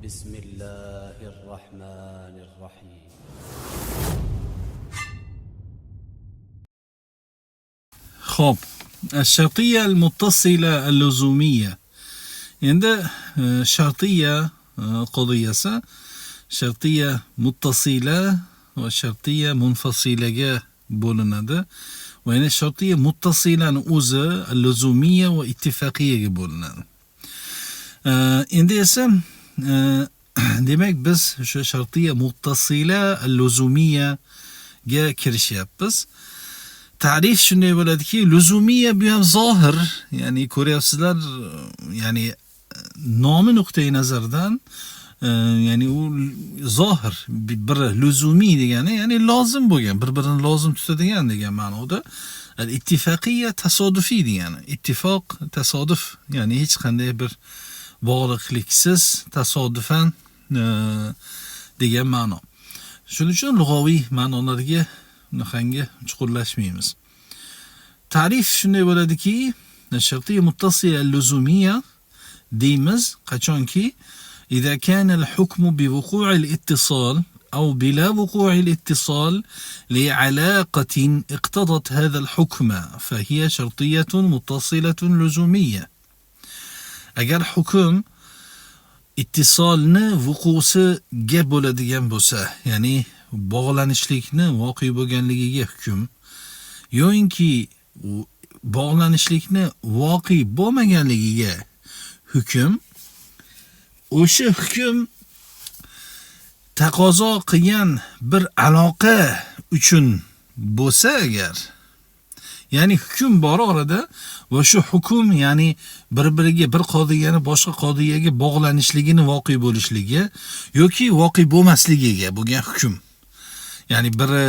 بسم الله الرحمن الرحيم. خب الشرطية المتصلة اللزومية عند شرطية قضية شرطية متصلة وشرطية منفصلة بولندا وهنا الشرطية متصلة نوزة اللزومية واتفاقية بولندا عند اسم demek biz şu şartıya muttasila lüzumiye ge kiriş yapız. Tarif şunu böyle ki lüzumiye bir zahir yani ko'ryapsizlar yani nomi nuqtai nazardan yani u zohir bir lüzumi degani yani lozim bo'lgan bir-birini lozim tutadigan degan ma'noda al ittifaqiya tasodifiy degani ittifoq tasodif yani hech qanday bir bog'liqliksiz tasodifan degan ma'no. Shuning uchun lug'aviy ma'nolarga bunaqangi chuqurlashmaymiz. Ta'rif shunday bo'ladiki, shartiyya muttasiya al-luzumiyya deymiz qachonki إذا كان الحكم بوقوع الاتصال أو بلا وقوع الاتصال لعلاقة اقتضت هذا الحكم فهي شرطية متصلة لزومية. Agar hukm ittisolni vuqusi ga bo'ladigan bo'lsa, ya'ni bog'lanishlikni voqe bo'lganligiga hukm yo'inki bog'lanishlikni voqe bo'lmaganligiga hukm, o'sha hukm taqozo qilgan bir aloqa uchun bo'lsa agar, ya'ni hukm bor orada va shu hukm ya'ni bir-biriga bir qodiyani boshqa qodiyaga bog'lanishligini voqe bo'lishligi yoki voqe bo'lmasligiga bo'lgan hukm. Ya'ni biri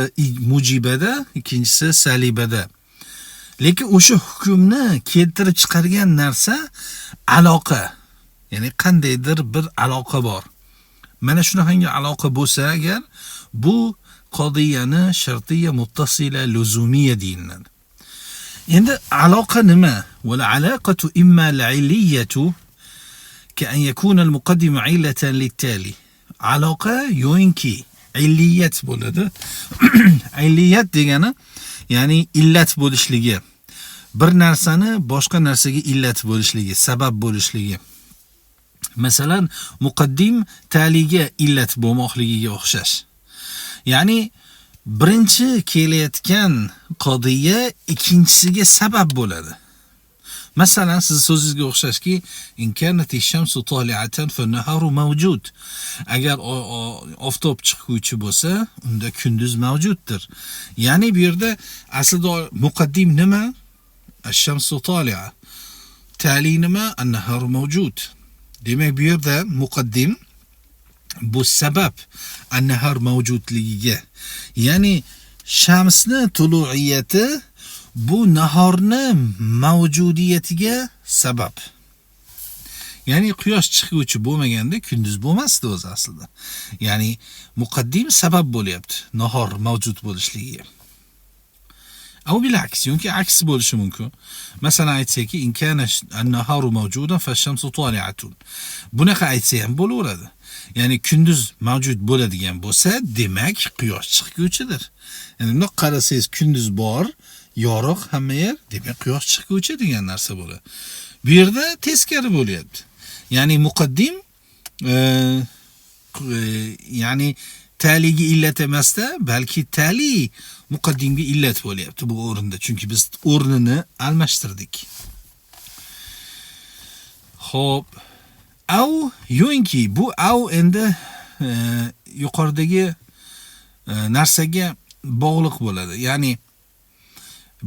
mujibada, ikkinchisi salibada. Lekin o'sha hukmni keltirib chiqargan narsa aloqa. Ya'ni qandaydir bir aloqa bor. Mana shunaqangi aloqa bo'lsa agar bu qodiyani shartiyya muttasila luzumiyya deyiladi. Endi aloqa nima? Wal alaqatu imma al-'illiyatu ka'an yakuna al-muqaddim 'illatan lit-tali. Aloqa yo'inki illiyat bo'ladi. Illiyat degani ya'ni illat bo'lishligi. Bir narsani boshqa narsaga illat bo'lishligi, sabab bo'lishligi. Masalan, muqaddim taliga illat bo'lmoqligiga o'xshash. Ya'ni birinchi kelayotgan qodiya ikkinchisiga sabab bo'ladi. Masalan, siz so'zingizga o'xshashki, in kanati shamsu tali'atan fa naharu mavjud. Agar oftob chiquvchi bo'lsa, unda kunduz mavjuddir. Ya'ni bu yerda aslida muqaddim nima? Ash-shamsu tali'a. Tali nima? An-naharu mavjud. Demak, bu yerda muqaddim bu sabab an-nahar mavjudligiga. Ya'ni shamsni tuluiyati bu nahorni mavjudiyatiga sabab. Ya'ni quyosh chiquvchi bo'lmaganda kunduz bo'lmasdi o'zi aslida. Ya'ni muqaddim sabab bo'lyapti nahor mavjud bo'lishligiga. Au bilaks, yoki aks bo'lishi mumkin. Masalan aytsaki, in kana an-naharu mavjudan fa-shamsu tali'atun. Bunaqa aytsa ham bo'laveradi. Ya'ni kunduz mavjud bo'ladigan bo'lsa, demak quyosh chiquvchidir. Ya'ni bundoq qarasangiz kunduz bor, yorug' hamma yer, demak quyosh chiquvchi degan narsa bo'ladi. Bu yerda teskari bo'lyapti. Ya'ni muqaddim ya'ni taliga illat emasda, balki tali muqaddimga illat bo'lyapti bu o'rinda. Chunki biz o'rnini almashtirdik. Xo'p, au yo'inki bu au endi yuqoridagi narsaga bog'liq bo'ladi. Ya'ni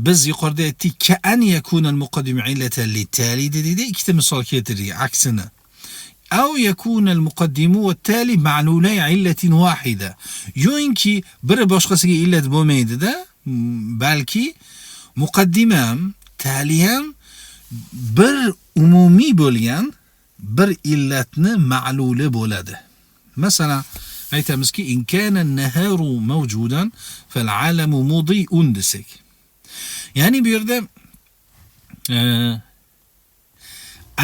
biz yuqorida aytdik ka'an yakuna al-muqaddim illatan lit-tali dedi, ikkita misol keltirdik aksini. أو يكون المقدم والتالي معلولي علة واحدة. yo'inki biri boshqasiga illat bo'lmaydi-da, balki muqaddim ham, tali ham bir umumiy bo'lgan bir illatni ma'luli bo'ladi. Masalan, aytamizki in kana an-naharu mawjudan fal-'alamu mudi'un desak. Ya'ni bu yerda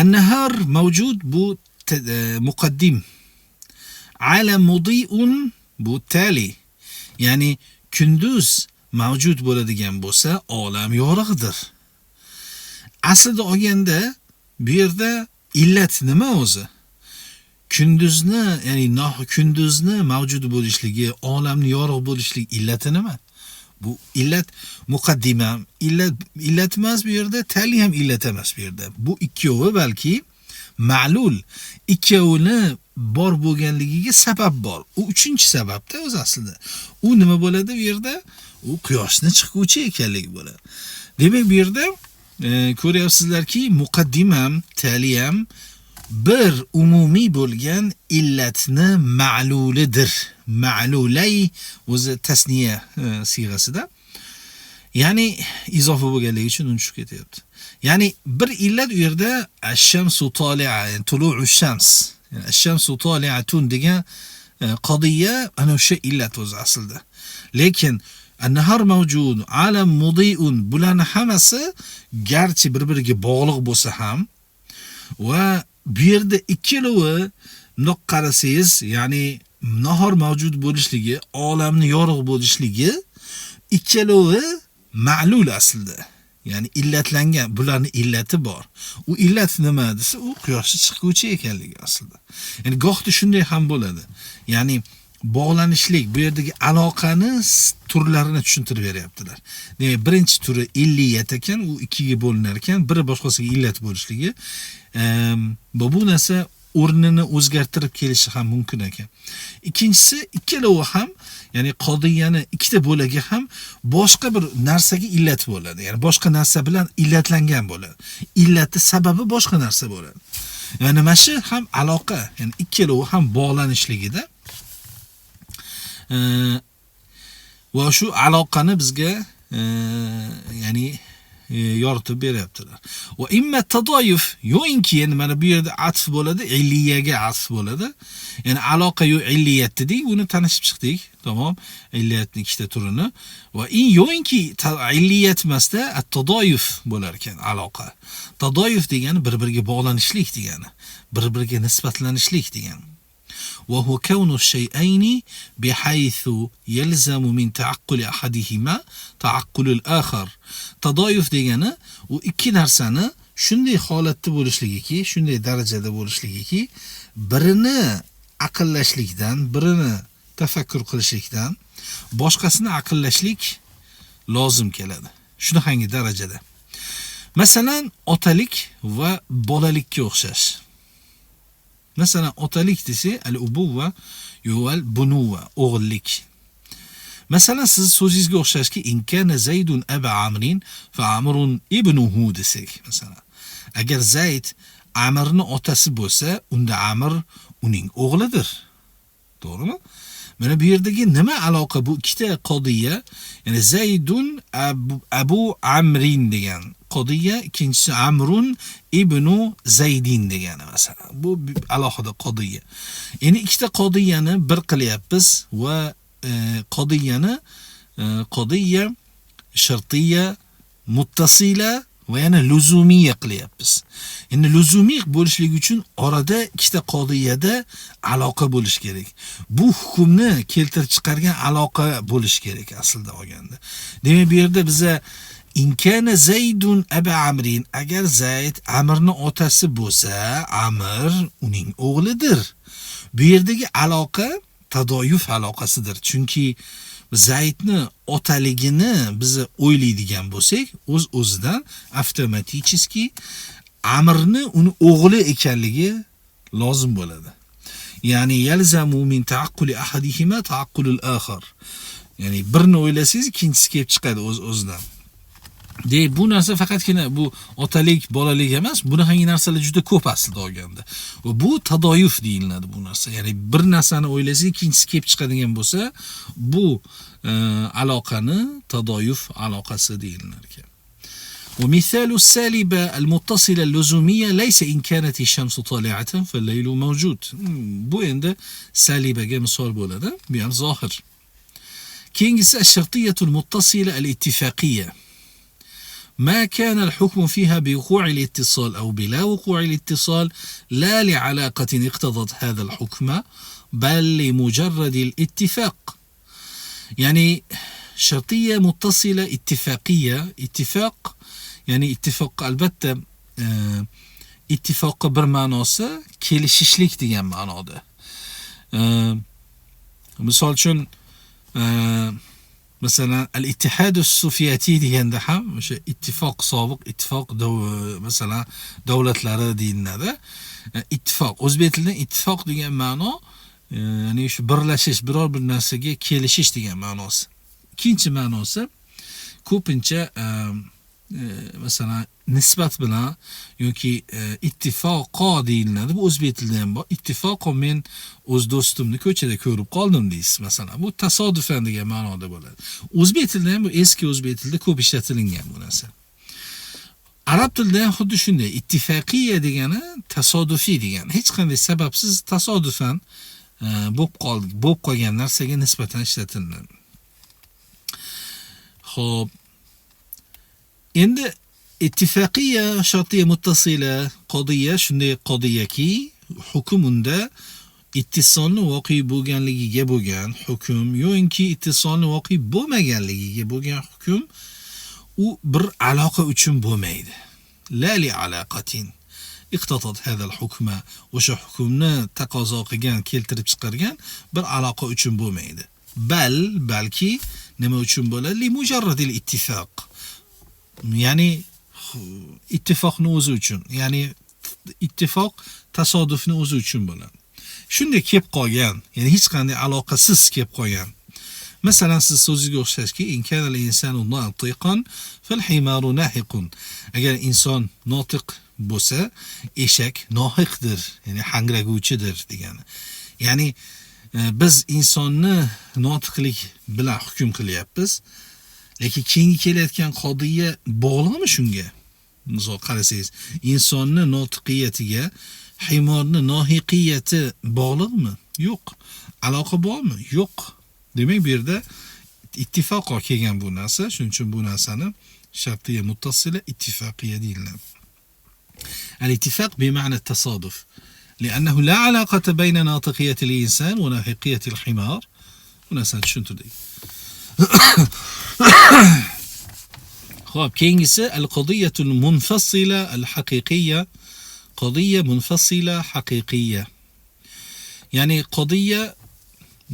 an-nahar mavjud bu muqaddim ala mudiun bu tali. Ya'ni kunduz mavjud bo'ladigan bo'lsa, olam yorug'dir. Aslida olganda bu yerda illat nima o'zi? Kunduzni, ya'ni kunduzni mavjud bo'lishligi, olamni yorug' bo'lishligi illati nima? Bu illat muqaddima, illat emas bu yerda, tali ham illat emas bu yerda. Bu ikkovi balki ma'lul, ikkovini bor bo'lganligiga sabab bor. U uchinchi sababda o'zi aslida. U nima bo'ladi bu yerda? U quyoshni chiquvchi ekanligi bo'ladi. Demak bu yerda ko'ryapsizlarki, muqaddimam, taliyam bir umumiy bo'lgan illatni ma'lulidir. Ma'lulay o'zi tasniya siyg'asida. Ya'ni izofa bo'lganligi uchun uni tushib ketyapti. Ya'ni bir illat u yerda ash-shamsu toli'a, yani tulu'u shams. Yani ash-shamsu toli'atun degan qodiya ana o'sha illat o'zi aslida. Lekin an-nahar mavjud, alam mudi'un, bularning hammasi garchi bir-biriga bog'liq bo'lsa ham va bu yerda ikkalovi bundoq qarasangiz, ya'ni nahor mavjud bo'lishligi, olamni yorug' bo'lishligi ikkalovi ma'lul aslida. Ya'ni illatlangan, bularning illati bor. U illat nima desa, u quyoshni chiquvchi ekanligi aslida. Ya'ni gohda shunday ham bo'ladi. Ya'ni bog'lanishlik, bu yerdagi aloqani turlarini tushuntirib beryaptilar. Demak, birinchi turi illiyat ekan, u ikkiga bo'linar ekan, biri boshqasiga illat bo'lishligi. Bu narsa o'rnini o'zgartirib kelishi ham mumkin ekan. Ikkinchisi, ikkalovi ham, ya'ni qodiyani ikkita bo'lagi ham boshqa bir narsaga illat bo'ladi. Ya'ni boshqa narsa bilan illatlangan bo'ladi. Illati sababi boshqa narsa bo'ladi. Ya'ni mana shu ham aloqa, ya'ni ikkalovi ham bog'lanishligida va shu aloqani bizga ya'ni yoritib beryaptilar. Va imma tadoyuf, yo'inki endi mana bu yerda atf bo'ladi, illiyaga atf bo'ladi. Ya'ni aloqa yo illiyat dedik, buni tanishib chiqdik. Tamom, illiyatning ikkita turini. Va yo'inki illiyat emasda at-tadoyuf bo'lar ekan aloqa. Tadoyuf degani bir-biriga bog'lanishlik degani, bir-biriga nisbatlanishlik degani. وهو كون الشيئين بحيث يلزم من تعقل أحدهما تعقل الآخر. تضايف degani u ikki narsani shunday holatda bo'lishligiki, shunday darajada bo'lishligiki, birini aqllashlikdan, birini tafakkur qilishlikdan boshqasini aqllashlik lozim keladi. Shunaqangi darajada. Masalan, otalik va bolalikka o'xshash. Mesela otalik dese al-ubuva yo'al bunuva, o'g'illik. Mesela siz so'zingizga o'xshashki, in kana Zaydun aba Amrin fa Amrun ibnuhu desak, mesela. Agar Zayd Amirning otasi bo'lsa, unda Amir uning o'g'lidir. To'g'rimi? Mana bu yerdagi nima aloqa bu ikkita qodiya? Ya'ni Zaydun Abu Amrin degan qodiya, ikkinchisi Amrun ibnu Zaydin degani masalan. Bu alohida qodiya. Ya'ni ikkita qodiyani bir qilyapmiz va qodiyani qodiya shartiya, muttasila va yana luzumiya qilyapmiz. Endi luzumiy bo'lishligi uchun orada ikkita qodiyada aloqa bo'lish kerak. Bu hukmni keltirib chiqargan aloqa bo'lish kerak aslida olganda. Demak, bu yerda biza in kana Zaydun aba Amrin, agar Zayd Amirning otasi bo'lsa, Amir uning o'g'lidir. Bu yerdagi aloqa tadoyuf aloqasidir. Chunki Zaydni otaligini biz o'ylaydigan bo'lsak, o'z-o'zidan avtomatichki Amirni uni o'g'li ekanligi lozim bo'ladi. Ya'ni yalzamu min ta'aqquli ahadihima ta'aqqulul akhar. Ya'ni birini o'ylasangiz, ikkinchisi kelib chiqadi o'z-o'zidan. Bu narsa faqatgina bu otalik, bolalik emas, bunaqangi narsalar juda ko'p aslida olganda. Va bu tadoyuf deyiladi bu narsa. Ya'ni bir narsani o'ylasangiz, ikkinchisi kelib chiqadigan bo'lsa, bu aloqani tadoyuf aloqasi deyilar ekan. ومثال السالبة المتصلة اللزومية ليس إن كانت الشمس طالعة فالليل موجود. Bu endi salibaga misol bo'ladi, bu ham zohir. Keyingisi ash-shartiyatul muttasila al-ittifaqiyya. ما كان الحكم فيها بوقوع الاتصال أو بلا وقوع الاتصال لا لعلاقة اقتضت هذا الحكم بل لمجرد الاتفاق. يعني شرطية متصلة اتفاقية. اتفاق يعني اتفاق البته ittifoqqa bir ma'nosi kelishishlik degan ma'noda. Misol uchun masalan al-ittihad as-sufiyati deganda ham o'sha ittifoq sobiq ittifoq masalan davlatlari deyiladi. Ittifoq o'zbek tilida ittifoq degan ma'no ya'ni shu birlashish, biror bir narsaga kelishish degan ma'nosi. Ikkinchi ma'nosi ko'pincha masalan nisbat bilan yoki ittifoqo deyiladi. Bu o'zbek tilida ham bor. Ittifoqo men o'z do'stimni ko'chada ko'rib qoldim deysiz masalan. Bu tasodifan degan ma'noda bo'ladi. O'zbek tilida ham bu eski o'zbek tilida ko'p ishlatilgan bu narsa. Arab tilida ham xuddi shunday. Ittifaqiya degani tasodifiy degani. Hech qanday sababsiz tasodifan bo'lib qolgan narsaga nisbatan ishlatiladi. Xo'p, endi ittifaqiya shartiya muttasila qodiya shunday qodiyaki hukm unda ittisolni voqe bo'lganligiga bo'lgan hukm yo'inki ittisolni voqe bo'lmaganligiga bo'lgan hukm u bir aloqa uchun bo'lmaydi. La li alaqatin iqtatat hada al-hukma o'sha hukmni taqozo qilgan, keltirib chiqargan bir aloqa uchun bo'lmaydi. Balki nima uchun bo'ladi? Li mujarradil ittifoq. Ya'ni ittifoqni o'zi uchun, ya'ni ittifoq tasodifni o'zi uchun bo'ladi. Shunday kelib qolgan, ya'ni hech qanday aloqasiz kelib qolgan. Masalan, siz so'zingizga o'xshashki, in kana al-insanu natiqan fal-himaru nahiqun. Agar inson notiq bo'lsa, eshak nohiqdir, ya'ni hangraguvchidir degani. Ya'ni biz insonni notiqlik bilan hukm qilyapmiz. Lekin keyingi kelayotgan qodiya bog'liqmi shunga? Misol qarasangiz, insonni notiqiyatiga himorni nohiqiyati bog'liqmi? Yo'q. Aloqa bormi? Yo'q. Demak, bu yerda ittifoqo kelgan bu narsa, shuning uchun bu narsani shartiya muttasila ittifaqiya deyiladi. Al-ittifaq bi ma'na at-tasaduf, لأنه لا علاقة بين ناطقية الإنسان وناهقية الحمار. Bu narsani tushuntirdik. Xo'p, keyingisi al-qadiyatul munfasila al-haqiqiyya. Qadiya munfasila haqiqiyya. Ya'ni qadiya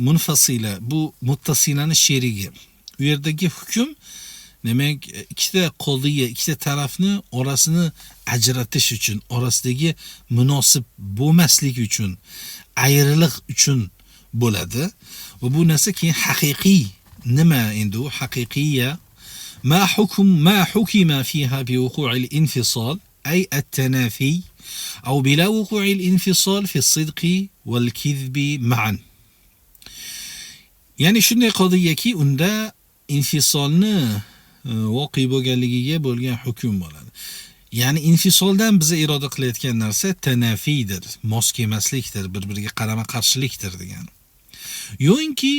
munfasila bu muttasilani sherigi. Bu yerdagi hukm demak ikkita qodiya, ikkita tarafni orasini ajratish uchun, orasidagi munosib bo'lmaslik uchun, ayriliq uchun bo'ladi. Va bu narsa keyin haqiqiy. Nima endi u haqiqiyya? Ma hukima fiha bi wuqu'i al-infisal ay at-tanafi aw bila wuqu'i al-infisal fi as-sidqi wal-kidhbi ma'an. Ya'ni shunday qodiyaki unda infisolni voqe bo'lganligiga bo'lgan hukm bo'ladi. Ya'ni infisoldan biza iroda qilayotgan narsa tanafiydir, mos kelmaslikdir, bir-biriga qarama-qarshilikdir degan. Yo'inki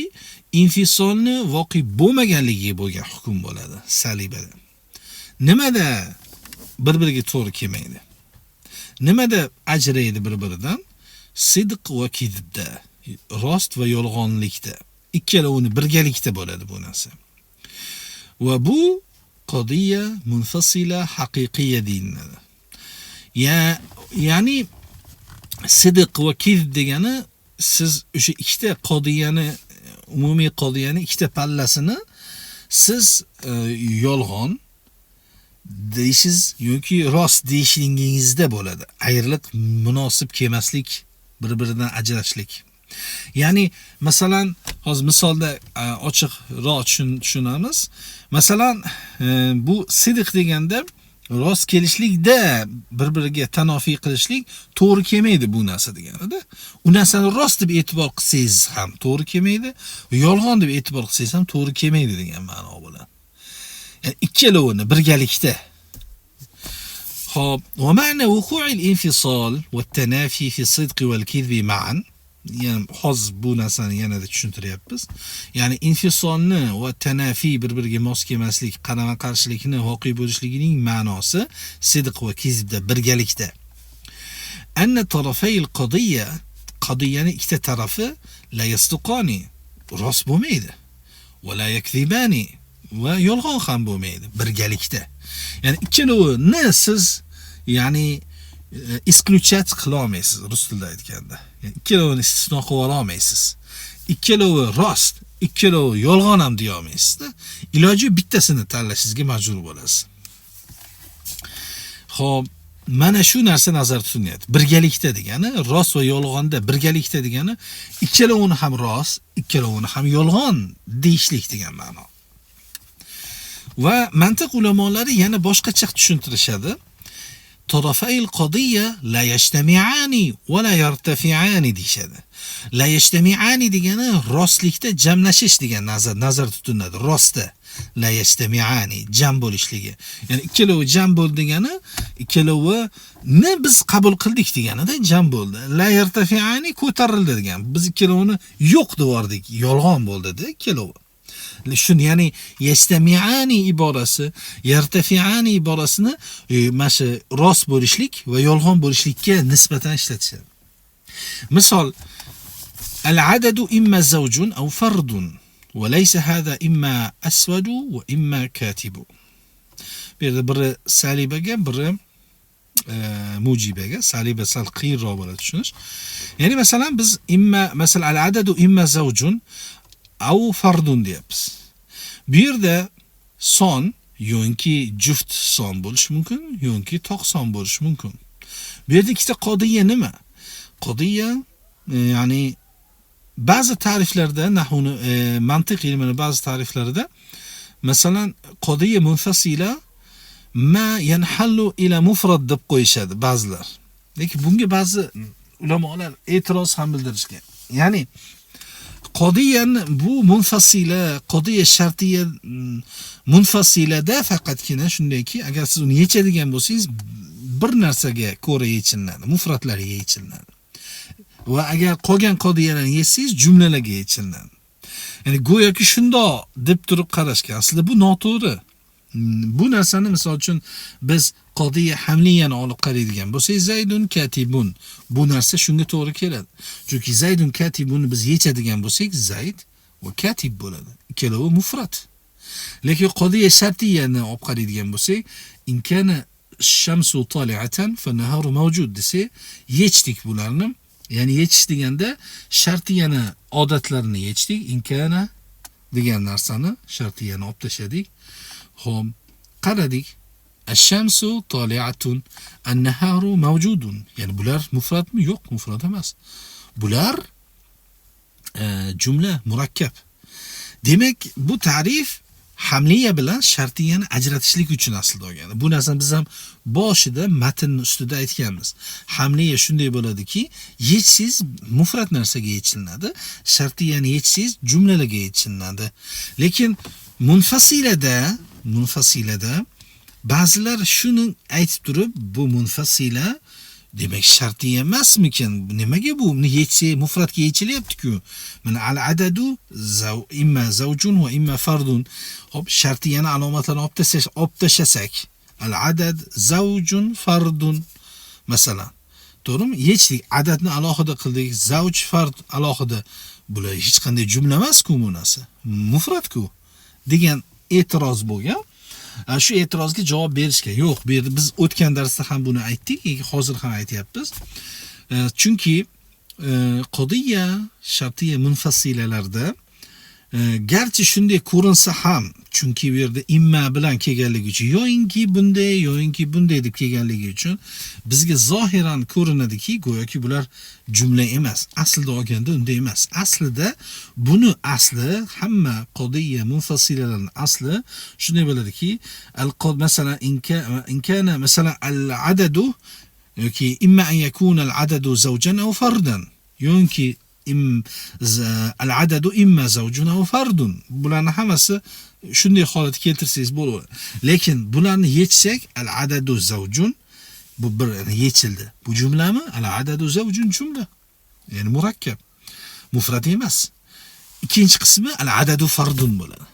infisolni voqe bo'lmaganligiga bo'lgan hukm bo'ladi salibada. Nimada bir-biriga to'g'ri kelmaydi? Nimada ajraydi bir-biridan? Sidq va kizbda, rost va yolg'onlikda. Ikkalovini birgalikda bo'ladi bu narsa. Va bu qodiya munfasila haqiqiyya deyiladi. Ya'ni sidq va kizb degani siz o'sha ikkita qodiyani, umumiy qodiyani ikkita pallasini siz yolg'on deysiz yoki rost deyishingizda bo'ladi. Ayriliq, munosib kelmaslik, bir-biridan ajrashlik. Ya'ni masalan, hozir misolda ochiqroq tushunamiz. Masalan, bu sidq deganda rost kelishlikda bir-biriga tanofiy qilishlik to'g'ri kelmaydi bu narsa deganida. U narsani rost deb e'tibor qilsangiz ham to'g'ri kelmaydi, yolg'on deb e'tibor qilsangiz ham to'g'ri kelmaydi degan ma'no bo'ladi. Ya'ni ikkalovini birgalikda. Xo'p, va ma'na wuqu'il infisal va at-tanafi fi as-sidq wal-kidhbi ma'an. Yani hozir bu narsani yanada tushuntiryapmiz. Ya'ni infisolni va tanafiy bir-biriga mos kelmaslik, qarama-qarshilikni voqea bo'lishligining ma'nosi sidq va kizbda birgalikda. Anna tarafayil qadiyya, qadiyaning ikkita tarafi la yasduqani, rost bo'lmaydi. Va la yakzibani, va yolg'on ham bo'lmaydi birgalikda. Ya'ni ikkalovini siz ya'ni исключать qila olmaysiz rus tilida aytganda. Yani ikkalovini istisno qilib ola olmaysiz. Ikkalovi rost, ikkalovi yolg'on ham deya olmaysiz-da. Iloji bittasini tanlashingizga majbur bo'lasiz. Xo'p, mana shu narsa nazarda tutilyapti. Birgalikda degani rost va yolg'onda birgalikda degani ikkalovini ham rost, ikkalovini ham yolg'on deyishlik degan ma'no. Va mantiq ulamolari yana boshqacha tushuntirishadi. طرفي القضية لا يجتمعان ولا يرتفعان deyishadi. La yajtami'ani degani rostlikda jamlashish degan nazar tutiladi. Rostda la yajtami'ani jam bo'lishligi. Ya'ni ikkalovi jam bo'ldi degani ikkalovini biz qabul qildik deganida jam bo'ldi. La yartafi'ani ko'tarildi degan. Biz ikkalovini yo'q devordik, yolg'on bo'ldi-da ikkalovi. Shuni ya'ni yastami'ani iborasi, yartafi'ani iborasini mana shu rost bo'lishlik va yolg'on bo'lishlikka nisbatan ishlatishadi. Misol al-adadu imma zawjun aw fardun va laysa hada imma aswadu va imma katibu. Bu yerda biri salibaga, biri mujibaga, saliba sal qiyinroq bo'ladi tushunish. Ya'ni masalan biz masalan al-adadu imma zawjun aw fardun deyapmiz. Bu yerda son yoki juft son bo'lishi mumkin, yoki toq son bo'lishi mumkin. Bu yerda ikkita qodiya nima? Qodiya ya'ni ba'zi ta'riflarda nahvni mantiq ilmining ba'zi ta'riflarida masalan qodiya munfasila ma yanhallu ila mufrad deb qo'yishadi ba'zilar. Lekin bunga ba'zi ulamolar e'tiroz ham bildirishgan. Ya'ni qodiyan bu munfasila, qodiya shartiya munfasilada faqatgina shundayki, agar siz uni yechadigan bo'lsangiz bir narsaga ko'ra yechiladi, mufratlarga yechiladi. Va agar qolgan qodiyalarni yechsangiz jumlalarga yechiladi. Ya'ni go'yoki shundoq deb turib qarashgan. Aslida bu noto'g'ri. Bu narsani misol uchun biz qodiya hamliyani olib qaraydigan bo'lsak, Zaydun katibun. Bu narsa shunga to'g'ri keladi. Chunki Zaydun katibun biz yechadigan bo'lsak, Zayd va katib bo'ladi. Ikkalovi mufrat. Lekin qodiya shartiyani olib qaraydigan bo'lsak, in kana shamsu tali'atan fa naharu mavjud desa, yechdik bularni. Ya'ni yechish deganda shartiyani odatlarini yechdik, in kana degan narsani shartiyani olib tashladik. Xo'p, qaradik. Ash-shamsu tali'atun, an-naharu mavjudun. Ya'ni bular mufratmi? Yo'q, mufrat emas. Bular jumla murakkab. Demak, bu ta'rif hamliya bilan shartiyani ajratishlik uchun aslida olgan. Bu narsani biz ham boshida matn ustida aytganmiz. Hamliya shunday bo'ladiki, yechsiz mufrat narsaga yechilinadi, shartiyani yechsiz jumlalarga yechilinadi. Lekin munfasilada ba'zilar shuni aytib turib, bu munfasila demak shartiy emasmikin? Nimaga bu? Uni yechsa mufratga yechilyapti-ku. Mana al-adadu imma zawjun va imma fardun. Hop, shartiyani alomatlarini olib tashlasak, al-adad zawjun fardun masalan. To'g'rimi? Yechdik, adadni alohida qildik, zawj fard alohida. Bular hech qanday jumla emas-ku bu narsa. Mufratku degan e'tiroz bo'lgan. Shu e'tirozga javob berishga yo'q, bu yerda biz o'tgan darsda ham buni aytdik, hozir ham aytyapmiz. Chunki qodiya shartiya munfasilalarda garchi shunday ko'rinsa ham, chunki bu yerda imma bilan kelganligi uchun yo'inki bunday deb kelganligi uchun bizga zohiran ko'rinadiki, go'yoki bular jumla emas. Aslida olganda unday emas. Aslida buni asli hamma qodiya munfasilalarning asli shunday bo'ladiki, al-qod masalan inkana masalan al-adadu yoki imma an yakuna al-adadu zawjan aw fardan yoki al-adadu imma zawjun aw fardun. Bularning hammasi shunday holat keltirsangiz bo'ladi. Lekin bularni yechsak al-adadu zawjun bu bir yechildi. Bu jumlami? Al-adadu zawjun jumla. Ya'ni murakkab. mufrat emas. Ikkinchi qismi al-adadu fardun bo'ladi.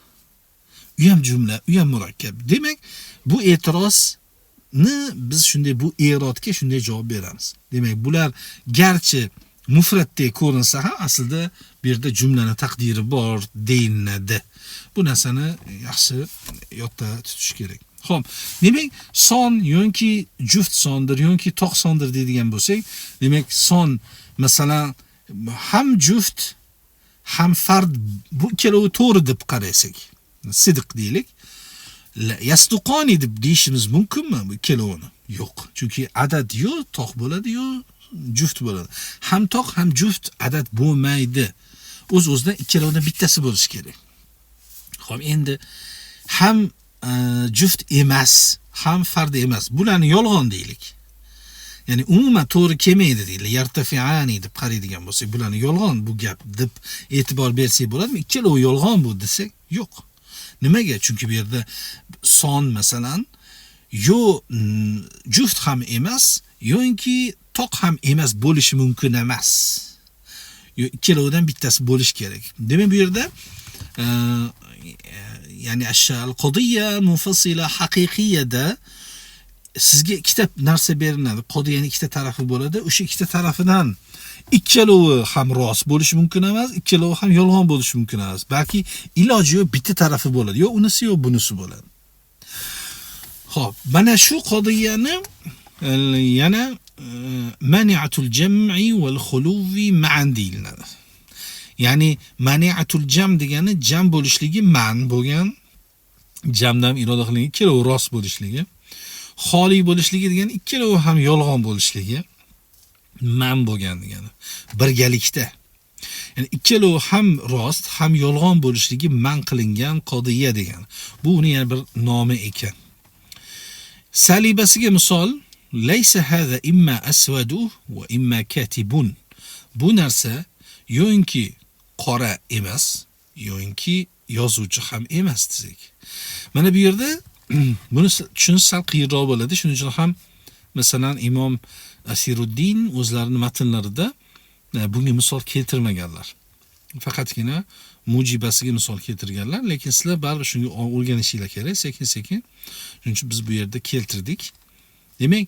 U ham jumla, u ham murakkab. Demak, bu e'tirozni biz shunday bu e'rodga shunday javob beramiz. Demak, bular garchi mufratdek ko'rinsa ham aslida bu yerda jumlani taqdiri bor deyiladi. Bu narsani yaxshi yodda tutish kerak. Xo'p, demak, son yoki juft sondir yoki toq sondir deydigan bo'lsak, demak, son masalan ham juft ham fard bu ikkalovi to'g'ri deb qarasak, sidq deylik. Yasduqoni deb deyishimiz mumkinmi bu ikkalovini? Yo'q. Chunki adad yo toq bo'ladi, yo juft bo'ladi. Ham toq ham juft adad bo'lmaydi. O'z-o'zidan ikkalovidan bittasi bo'lishi kerak. Xo'p, endi ham juft emas, ham fard emas. Bularni yolg'on deylik. Ya'ni umuman to'g'ri kelmaydi deylik. Yartafi'ani deb qaraydigan bo'lsak, bularni yolg'on bu gap deb e'tibor bersak bo'ladimi? Ikkalovi yolg'on bu desak, yo'q. Nimaga? Chunki bu yerda son masalan yo juft ham emas, yoki toq ham emas bo'lishi mumkin emas. Ikkalovidan bittasi bo'lish kerak. Demak, bu yerda ya'ni al-qodiyya munfasila haqiqiyada sizga ikkita narsa beriladi. Qodiyaning ikkita tarafi bo'ladi. O'sha ikkita tarafidan ikkalovi ham rost bo'lishi mumkin emas, ikkalovi ham yolg'on bo'lishi mumkin emas. Balki iloji yo'q bitta tarafi bo'ladi. Yo unisi yo bunisi bo'ladi. Xo'p, mana shu qodiyani yana mani'atul jam'i wal khuluvi ma'an deyiladi. Ya'ni mani'atul jam degani jam bo'lishligi man bo'lgan, jamdan iroda qilingan ikkalovi rost bo'lishligi, xoli bo'lishligi degani ikkalovi ham yolg'on bo'lishligi man bo'lgan degani. Birgalikda. Ya'ni ikkalovi ham rost, ham yolg'on bo'lishligi man qilingan qodiya degani. Bu uni yana bir nomi ekan. Salibasiga misol laysa hada imma aswadu va imma katibun. Bu narsa yo'inki qora emas, yo'inki yozuvchi ham emas desak. Mana bu yerda buni tushunish sal qiyinroq bo'ladi. Shuning uchun ham masalan Imom Asiruddin o'zlarining matnlarida bunga misol keltirmaganlar. Faqatgina mujibasiga misol keltirganlar, lekin sizlar baribir shunga o'rganishinglar kerak, sekin-sekin. Shuning uchun biz bu yerda keltirdik. Demak,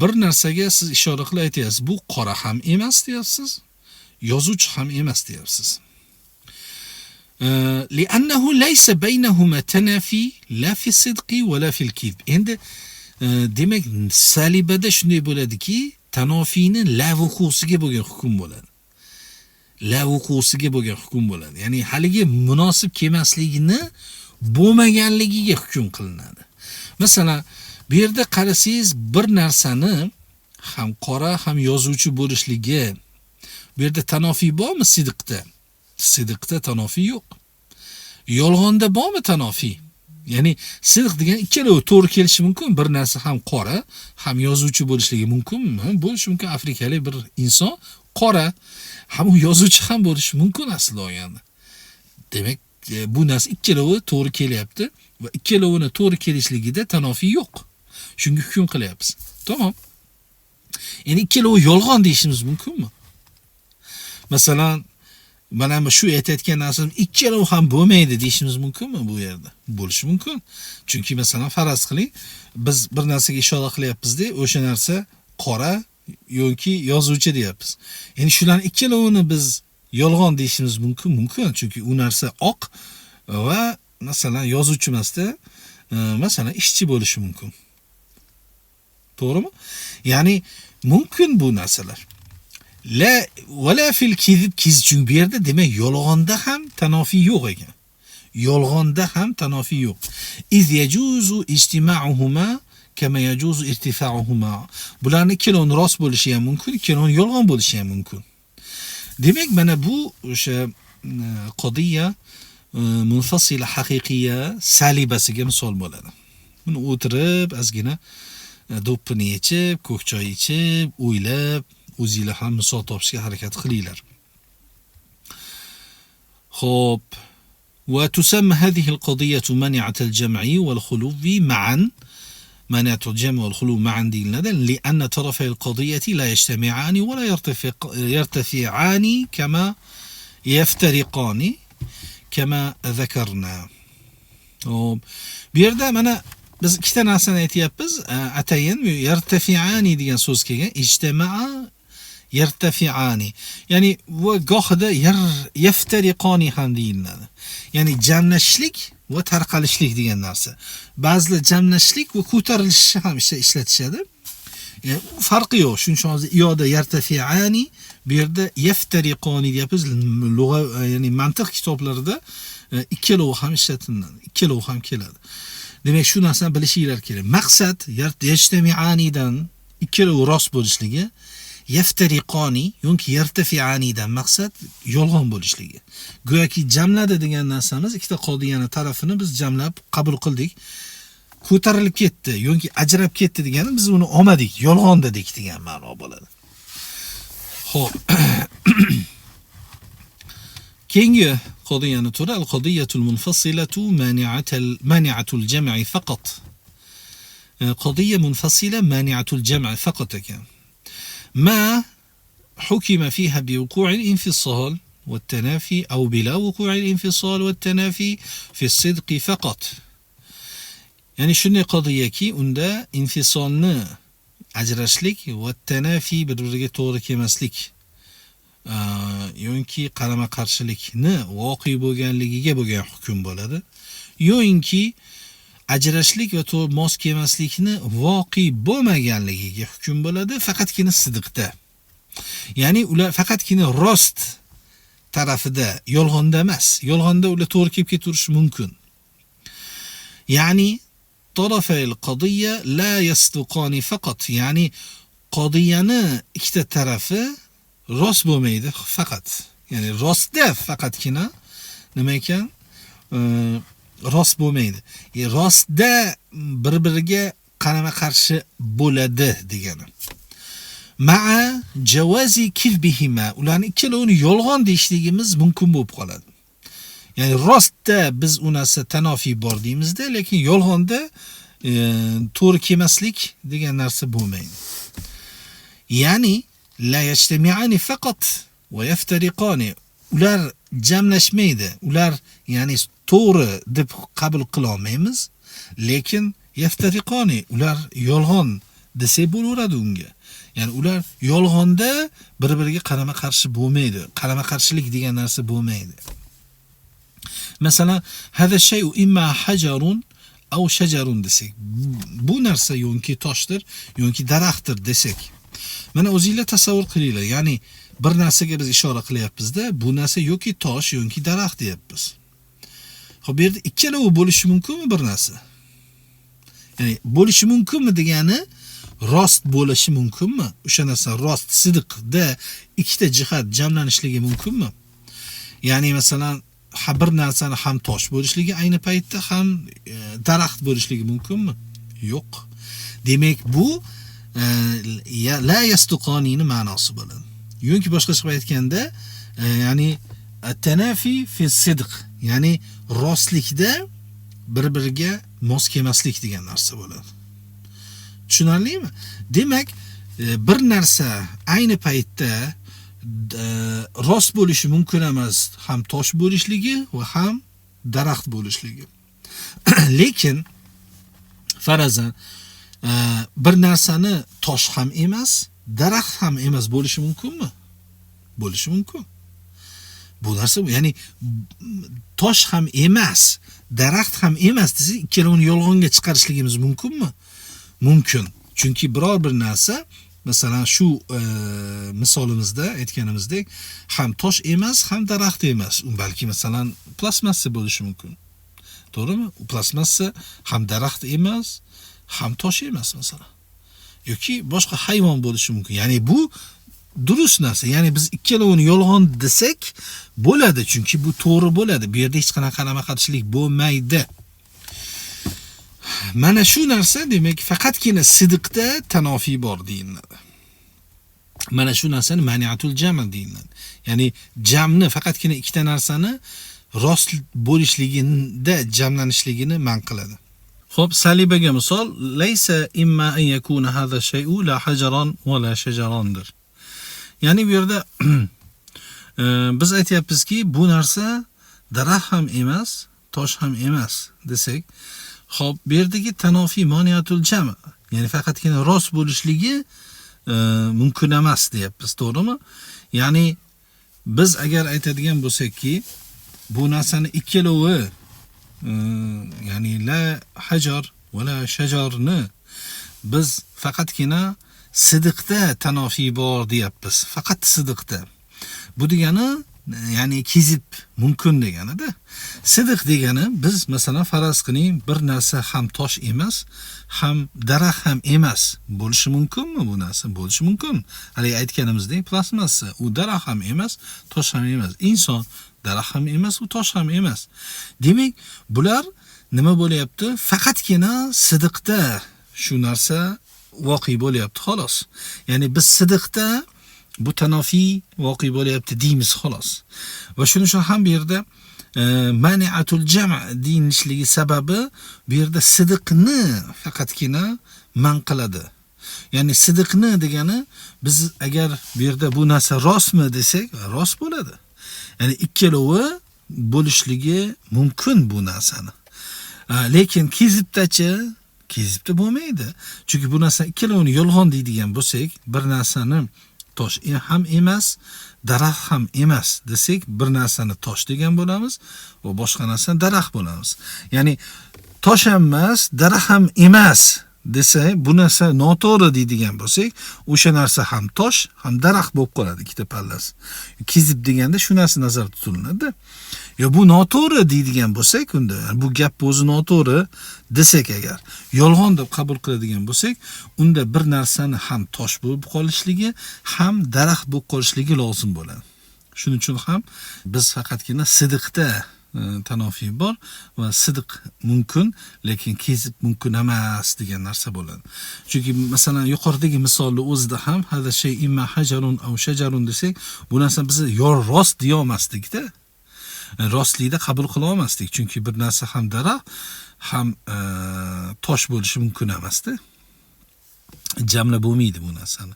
bir narsaga siz ishora qilib aytasiz, bu qora ham emas deyapsiz, yozuvchi ham emas deyapsiz. Li'annahu laysa baynahuma tanafi la fi sidqi va la fil kizb. Endi demak, salibada shunday bo'ladiki, tanofiyni la vuqusiga bo'lgan hukm bo'ladi. La vuqusiga bo'lgan hukm bo'ladi. Ya'ni haligi munosib kelmasligini bo'lmaganligiga hukm qilinadi. Masalan, bu yerda qarasangiz bir narsani ham qora ham yozuvchi bo'lishligi, bu yerda tanofiy bormi sidqda? Sidqda tanofiy yo'q. Yolg'onda bormi tanofiy? Ya'ni sidq degan ikkalovi to'g'ri kelishi mumkin. Bir narsa ham qora, ham yozuvchi bo'lishligi mumkinmi? Bo'lishi mumkin. Afrikalik bir inson qora, ham yozuvchi ham bo'lishi mumkin aslida olganda. Demak, bu narsa ikkalovi to'g'ri kelyapti va ikkalovini to'g'ri kelishligida tanofiy yo'q. Shunga hukm qilyapmiz. Tamam. Endi ikkalovi yolg'on deyishimiz mumkinmi? Masalan, mana shu aytayotgan narsam ikkalovi ham bo'lmaydi deyishimiz mumkinmi bu yerda? Bo'lishi mumkin. Chunki masalan faraz qiling, biz bir narsaga ishora qilyapmiz-da, o'sha narsa qora yoki yozuvchi deyapmiz. Endi shularning ikkalovini biz yolg'on deyishimiz mumkin, chunki u narsa oq va masalan yozuvchi emasda, masalan ishchi bo'lishi mumkin. To'g'rimi? Ya'ni mumkin bu narsalar. La wala fil kizb, çünkü bir yerde demek yolg'onda ham tanofiy yo'q ekan. Yolg'onda ham tanofiy yo'q. İz yejuzu ijtima'uhuma kama yejuzu irtifa'uhuma. Bularning ikkaloni rost bo'lishi ham mumkin, ikkaloni yolg'on bo'lishi ham mumkin. Demek mana bu o'sha qodiya munfasila haqiqiya salibasiga misol bo'ladi. Buni o'tirib ozgina do'ppini yechib, ko'k choy ichib, o'ylab o'zingizlar ham misol topishga harakat qilinglar. Xo'p. وتسمى هذه القضية منعة الجمع والخلو معا. منعة الجمع والخلو معا لأن طرفي القضية لا يجتمعان ولا يرتفعان كما yaftariqani kama zakarna. Hop. Bu yerda mana biz ikkita narsani aytyapmiz. Atayin yartafi'ani degan so'z kelgan. Ijtama'a yartafi'ani. Ya'ni va gohida yaftariqani ham deyiladi. Ya'ni jamlashlik va tarqalishlik degan narsa. Ba'zida jamlashlik va ko'tarilish ham ishlatishadi. Farqi yo'q. Shuning uchun hozir iyoda yartafi'ani, bu yerda yaftariqani deyapmiz. Lug'a, ya'ni mantiq kitoblarida ikkalovi ham ishlatiladi. Ikkalovi ham keladi. Demak, shu narsani bilishinglar kerak. Maqsad yajtami'anidan ikkalovi rost bo'lishligi, yaftariqani yoki yartafi'anidan maqsad yolg'on bo'lishligi. Go'yoki jamladi degan narsamiz ikkita qodiyani tarafini biz jamlab qabul qildik. Ko'tarilib ketdi yoki ajrab ketdi degani biz uni olmadik, yolg'on dedik degan ma'no bo'ladi. Xo'p. Keyingi qodiyani turi al-qodiyatul munfasilatu mani'atul jam'i faqat. Qodiya munfasila mani'atul jam'i faqat ekan. ما حكم فيها بوقوع الانفصال والتنافي أو بلا وقوع الانفصال والتنافي في الصدق فقط. Yani shunday qodiyaki unda infisolni, ajrashlik va tanafi bir-biriga to'g'ri kelmaslik yoki qarama-qarshilikni voqea bo'lganligiga bo'lgan hukm bo'ladi. Yoki ajrashlik va to'g'ri mos kelmaslikni voqea bo'lmaganligiga hukm bo'ladi, faqatgina sidqda. Ya'ni ular faqatgina rost tarafida, yolg'onda emas. Yolg'onda ular to'g'ri kelib keturishi mumkin. Ya'ni طرفي القضية لا يصدقان فقط. Yani qodiyani ikkita tarafi rost bo'lmaydi faqat. Yani rostda faqatgina nima ekan? Rost bo'lmaydi. Rostda bir-biriga qarama-qarshi bo'ladi degani. Ma'a jawazi kizbihima. Ularning ikkalovini yolg'on deyishligimiz mumkin bo'lib qoladi. Yani rostda biz u narsa tanofi bor deymizda, lekin yolg'onda to'g'ri kelmaslik degan narsa bo'lmaydi. Ya'ni la yajtami'ani faqat va yaftariqani. Ular jamlashmaydi. Ular ya'ni to'g'ri deb qabul qila olmaymiz, lekin yaftariqani, ular yolg'on desa bo'laveradi unga. Ya'ni ular yolg'onda bir-biriga qarama-qarshi bo'lmaydi. Qarama-qarshilik degan narsa bo'lmaydi. Masalan, hada shay'u imma hajarun aw shajarun desak, bu narsa yoki toshdir yoki daraxtdir desak, mana o'zingizlar tasavvur qilinglar. Ya'ni bir narsaga biz ishora qilyapmiz-da, bu narsa yoki tosh yoki daraxt deyapmiz. Xo'p, bu yerda ikkalovi bo'lishi mumkinmi bir narsa? Ya'ni bo'lishi mumkinmi degani rost bo'lishi mumkinmi? O'sha narsa rost, sidqda ikkita jihat jamlanishligi mumkinmi? Ya'ni masalan bir narsani ham tosh bo'lishligi ayni paytda ham daraxt bo'lishligi mumkinmi? Yo'q. Demak, bu la yastuqonini ma'nosi bo'ladi. Yoki boshqacha aytganda, ya'ni at-tanafi fi sidq, ya'ni rostlikda bir-biriga mos kelmaslik degan narsa bo'ladi. Tushunarlimi? Demak, bir narsa ayni paytda rost bo'lishi mumkin emas, ham tosh bo'lishligi va ham daraxt bo'lishligi. Lekin farazan bir narsani tosh ham emas, daraxt ham emas bo'lishi mumkinmi? Bo'lishi mumkin. Bu narsa, ya'ni tosh ham emas, daraxt ham emas desa, ikkalovini yolg'onga chiqarishligimiz mumkinmi? Mumkin. Chunki biror bir narsa, masalan shu misolimizda aytganimizdek, ham tosh emas, ham daraxt emas. Balki masalan plastmassa bo'lishi mumkin. To'g'rimi? U plastmassa ham daraxt emas, ham tosh emas masalan. Yoki boshqa hayvon bo'lishi mumkin. Ya'ni bu durust narsa. Ya'ni biz ikkalovini yolg'on desak bo'ladi, chunki bu to'g'ri bo'ladi. Bu yerda hech qanaqa qarama-qarshilik bo'lmaydi. Mana shu narsa demak faqatgina sidqda tanofi bor deyiladi. Mana shu narsani mani'atul jam' deyiladi. Ya'ni jamni faqatgina ikkita narsani rost bo'lishligida jamlanishligini man qiladi. Xo'p, salibaga misol, laysa imma an yakuna hadha shay'u la hajaran va la shajarandir. Ya'ni bu yerda Biz aytyapmizki, bu narsa daraxt ham emas, tosh ham emas desak, hop, bu yerdagi tanofiy moniyatul jam', ya'ni faqatgina rost bo'lishligi mumkin emas deyapmiz, to'g'rimi? Ya'ni biz agar aytadigan bo'lsakki, bu narsani ikkalovi, ya'ni la hajar va la shajarni biz faqatgina sidiqda tanofiy bor deyapmiz. Faqat sidiqda. Bu degani ya'ni kezib mumkin deganida. Sidiq degani biz masalan faraz qiling, bir narsa ham tosh emas, ham daraxt ham emas. Bo'lishi mumkinmi bu narsa? Bo'lishi mumkin. Hali aytganimizdek, plastmassa u daraxt ham emas, tosh ham emas. Inson daraxt ham emas, u tosh ham emas. Demak, bular nima bo'layapti? Faqatgina sidiqda shu narsa voqea bo'layapti xolos. Ya'ni biz sidiqda bu tanofiy voqea bo'layapti deymiz xolos. Va shuning uchun ham bu yerda mani'atul jam' deyilishligi sababi bu yerda sidiqni faqatgina man qiladi. Ya'ni sidiqni degani biz agar bu yerda bu narsa rostmi desak, rost bo'ladi. Ya'ni ikkalovi bo'lishligi mumkin bu narsani. Lekin kezibda bo'lmaydi. Chunki bu narsa ikkalovini yolg'on deydigan bo'lsak, bir narsani tosh ham emas, daraxt ham emas desak, bir narsani tosh degan bo'lamiz va boshqa narsani daraxt bo'lamiz. Ya'ni tosh ham emas, daraxt ham emas desak, bu narsa noto'g'ri deydigan bo'lsak, o'sha narsa ham tosh, ham daraxt bo'lib qoladi, ikkita pallasi. Kezib deganda shu narsa nazarda tutiladi. Yo bu noto'g'ri deydigan bo'lsak, unda bu gap o'zi noto'g'ri desak agar, yolg'on deb qabul qiladigan bo'lsak, unda bir narsani ham tosh bo'lib qolishligi, ham daraxt bo'lib qolishligi lozim bo'ladi. Shuning uchun ham biz faqatgina sidiqda tanofiy bor va sidiq mumkin, lekin kezib mumkin emas degan narsa bo'ladi. Chunki masalan yuqoridagi misolni o'zida ham hada shay imma hajarun aw shajarun desak, bu narsa bizni yor rost deya olmaslikda, rostlikda qabul qila olmasdik. Chunki bir narsa ham daraxt, ham tosh bo'lishi mumkin emasda. Jamla bo'lmaydi bu narsani.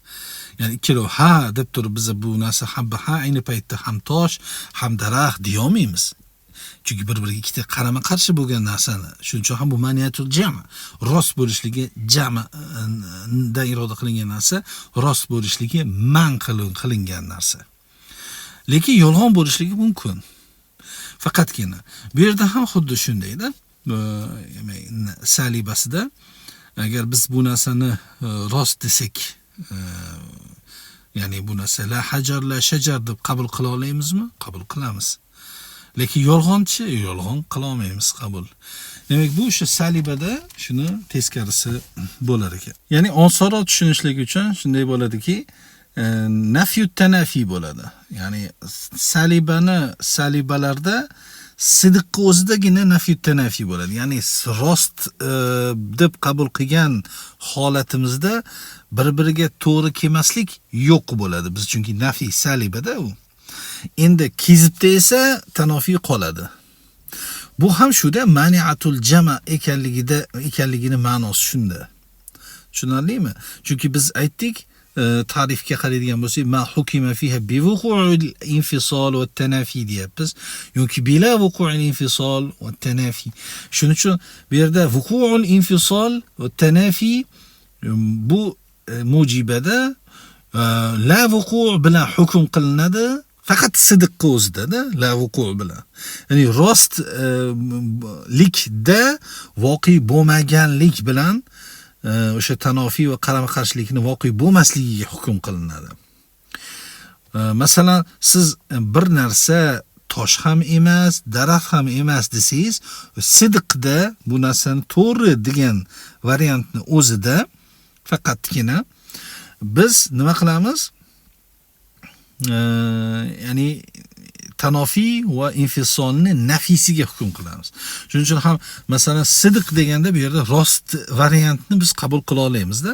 Ya'ni ikkalo ha deb turib biz bu narsa ham ayni paytda ham tosh, ham daraxt deya olmaymiz. Chunki bir-biriga ikkita qarama-qarshi bo'lgan narsani. Shuning uchun ham bu maniyatul jam', rost bo'lishligi, jam'da iroda qilingan narsa rost bo'lishligi man qilingan narsa. Lekin yolg'on bo'lishligi mumkin. Faqatgina bu yerda ham xuddi shundayda, salibasida agar biz bu narsani rost desak, ya'ni bu narsa la hajar la shajar deb qabul qila olamizmi? Qabul qilamiz. Lekin yolg'onchi, yolg'on qila olmaymiz qabul. Demak, bu o'sha salibada shuni teskarisi bo'lar ekan. Ya'ni osonroq tushunishlik uchun shunday bo'ladiki, nafyut tanafi bo'ladi. Ya'ni salibalarda sidiqqa o'zidagina nafyut tanafi bo'ladi. Ya'ni rost deb qabul qilgan holatimizda bir-biriga to'g'ri kelmaslik yo'q bo'ladi. Biz chunki nafiy salibada u. Endi kezibda esa tanofiy qoladi. Bu ham shuda mani'atul jama ekanligini ma'nosi shunda. Tushunarlimi? Chunki biz aytdik, tarifga qaraydigan bo'lsak, ma hukima fiha bi vuqu'il infisal va tanafi deyapmiz, yoki bila vuqu'il infisal va tanafi. Shuning uchun bu yerda vuqu'ul infisal va tanafi bu mujibada la vuqu' bilan hukm qilinadi. Faqat sidiqqa o'zida-da, la vuqu' bilan. Ya'ni rostlikda voqea bo'lmaganlik bilan o'sha tanofiy va qarama-qarshilikni voqea bo'lmasligiga hukm qilinadi. Masalan, siz bir narsa tosh ham emas, daraxt ham emas desangiz, sidiqda bu narsani to'g'ri degan variantni o'zida faqatgina biz nima qilamiz? Ya'ni tanofiy va infisolni nafisiga hukm qilamiz. Shuning uchun ham masalan sidiq deganda bu yerda rost variantni biz qabul qila olamiz-da.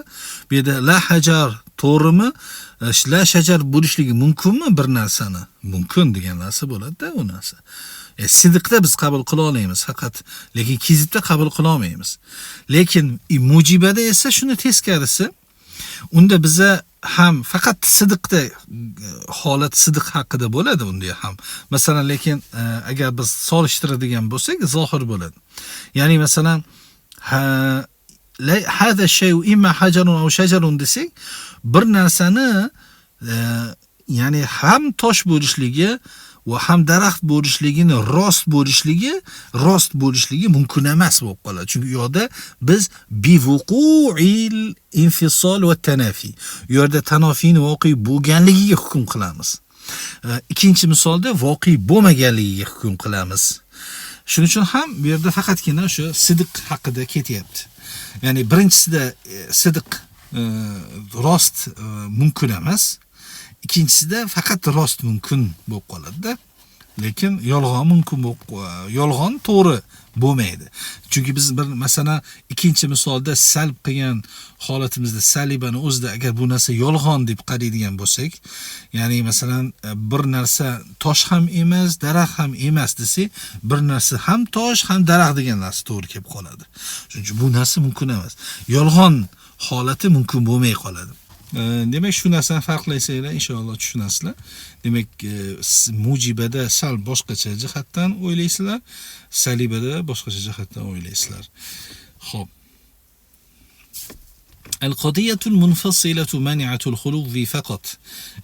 Bu yerda la hajar to'g'rimi? La shajar bo'lishligi mumkinmi bir narsani? Mumkin degan narsa bo'ladi-da u narsa. Sidiqda biz qabul qila olamiz faqat, lekin kezibda qabul qila olmaymiz. Lekin mujibada esa shuni teskarisi. Unda biza ham faqat sidiqda holat sidiq haqida bo'ladi unda ham. Masalan, lekin agar biz solishtiradigan bo'lsak, zohir bo'ladi. Ya'ni masalan, hada shay imma hajarun aw shajarun desak, bir narsani ya'ni ham tosh bo'lishligi va ham daraxt bo'lishligini rost bo'lishligi mumkin emas bo'lib qoladi. Chunki u yoqda biz bivuqu'il infisol va tanafi. U yerda tanofini voqea bo'lganligiga hukm qilamiz. Ikkinchi misolda voqea bo'lmaganligiga hukm qilamiz. Shuning uchun ham bu yerda faqatgina shu sidiq haqida ketyapti. Ya'ni birinchisida sidiq rost mumkin emas. Ikkinchisida faqat rost mumkin bo'lib qoladi-da. Lekin yolg'on mumkin yolg'on to'g'ri bo'lmaydi. Chunki biz bir masalan ikkinchi misolda salb qilgan holatimizda salibani o'zida agar bu narsa yolg'on deb qaraydigan bo'lsak, ya'ni masalan bir narsa tosh ham emas, daraxt ham emas desak, bir narsa ham tosh ham daraxt degan narsa to'g'ri kelib qoladi. Shuning uchun bu narsa mumkin emas. Yolg'on holati mumkin bo'lmay qoladi. Demak, shu narsani farqlasanglar inshaalloh tushunasizlar. Demak, mujibada sal boshqacha jihatdan o'ylaysizlar, salibada boshqacha jihatdan o'ylaysizlar. Xo'p. القضية المنفصلة مانعة الخلو فقط.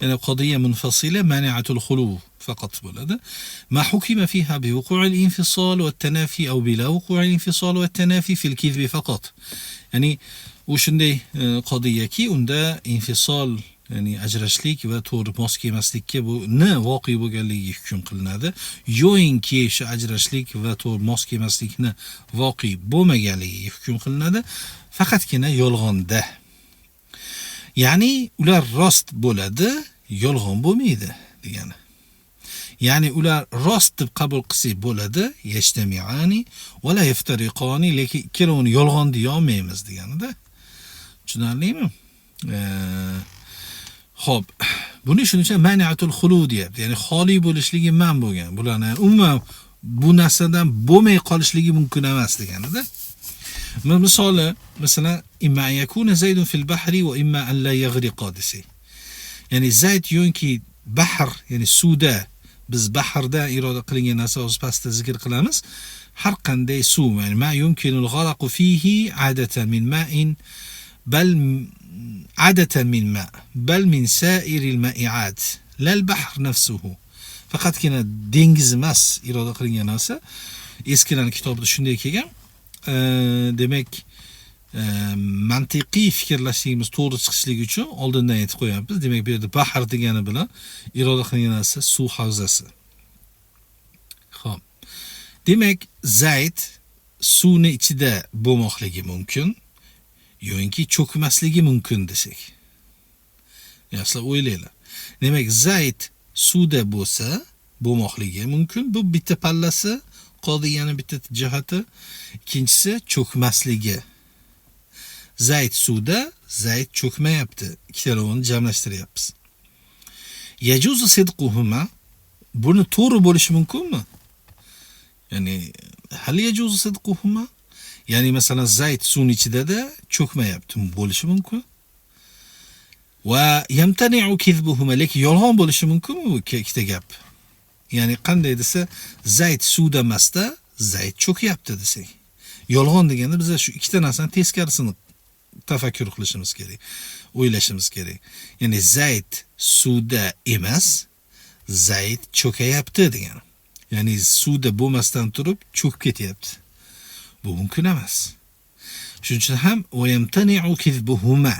يعني قضية منفصلة مانعة الخلو فقط بلد. ما حكم فيها بوقوع الانفصال والتنافي أو بلا وقوع الانفصال والتنافي في الكذب فقط. يعني وشندي قضية كي unda infisol ya'ni ajrashlik va to'g'ri mos kelmaslikka bu voqea bo'lganligiga hukm qilinadi. Yo'inki shu ajrashlik va to'g'ri mos kelmaslikni voqea bo'lmaganligiga hukm qilinadi. Faqatgina yolg'onda. Ya'ni ular rost bo'ladi, yolg'on bo'lmaydi degani. Ya'ni ular rost deb qabul qilsak bo'ladi, yajtami'ani va la yaftariqani, lekin ikkalovini yolg'on deya olmaymiz deganida. Tushunarlimi? Xo'p, buni shuning uchun mani'atul xulu deyapti. Ya'ni xoli bo'lishligi man bo'lgan. Bularni umuman bu narsadan bo'lmay qolishligi mumkin emas deganida. Misoli, masalan, imma yakuna zaydun fil bahri va imma an la yaghriqa desa. Ya'ni zayd yo'nki bahr, ya'ni suvda, biz bahrda iroda qilingan narsa o'z pastda zikr qilamiz. Har qanday suv, ya'ni ma yumkinul gharaqu fihi adatan min ma'in بل عادة من ماء بل من سائر المائعات لا البحر نفسه. Faqat kina dengiz emas iroda qilingan narsa. Eskilarning kitobida shunday kelgan. Demak, mantiqiy fikrlashligimiz to'g'ri chiqishligi uchun oldindan aytib qo'yamiz. Demak, bu yerda bahr degani bilan iroda qilingan narsa suv havzasi. Xo'p. Demak, zayd suvning ichida bo'lmoqligi mumkin. yo'inki cho'kmasligi mumkin desak. Yaxshilab o'ylanglar. Demak, zayd suvda bo'lsa, bo'lmoqligi mumkin. Bu bitta pallasi, qodiyani bitta jihati. Ikkinchisi cho'kmasligi. Zayd suvda, zayd cho'kmayapti. Ikkalovini jamlashtiryapmiz. Yajuzu sidquhuma. Buni to'g'ri bo'lishi mumkinmi? Ya'ni hal yajuzu sidquhuma? Ya'ni masalan zayd suvning ichida-da cho'kmayapti, bo'lishi mumkin. Va yamtani'u kizbuhuma, lekin yolg'on bo'lishi mumkinmi bu ikkita gap? Ya'ni qanday desa, zayd suvda emasda, zayd cho'kyapti desak. Yolg'on deganda biz shu ikkita narsani teskarisini tafakkur qilishimiz kerak, o'ylashimiz kerak. Ya'ni zayd suvda emas, zayd cho'kayapti degani. Ya'ni suvda bo'lmasdan turib cho'kib ketyapti. Bu mumkin emas. Shuning uchun ham yamtani'u kizbuhuma.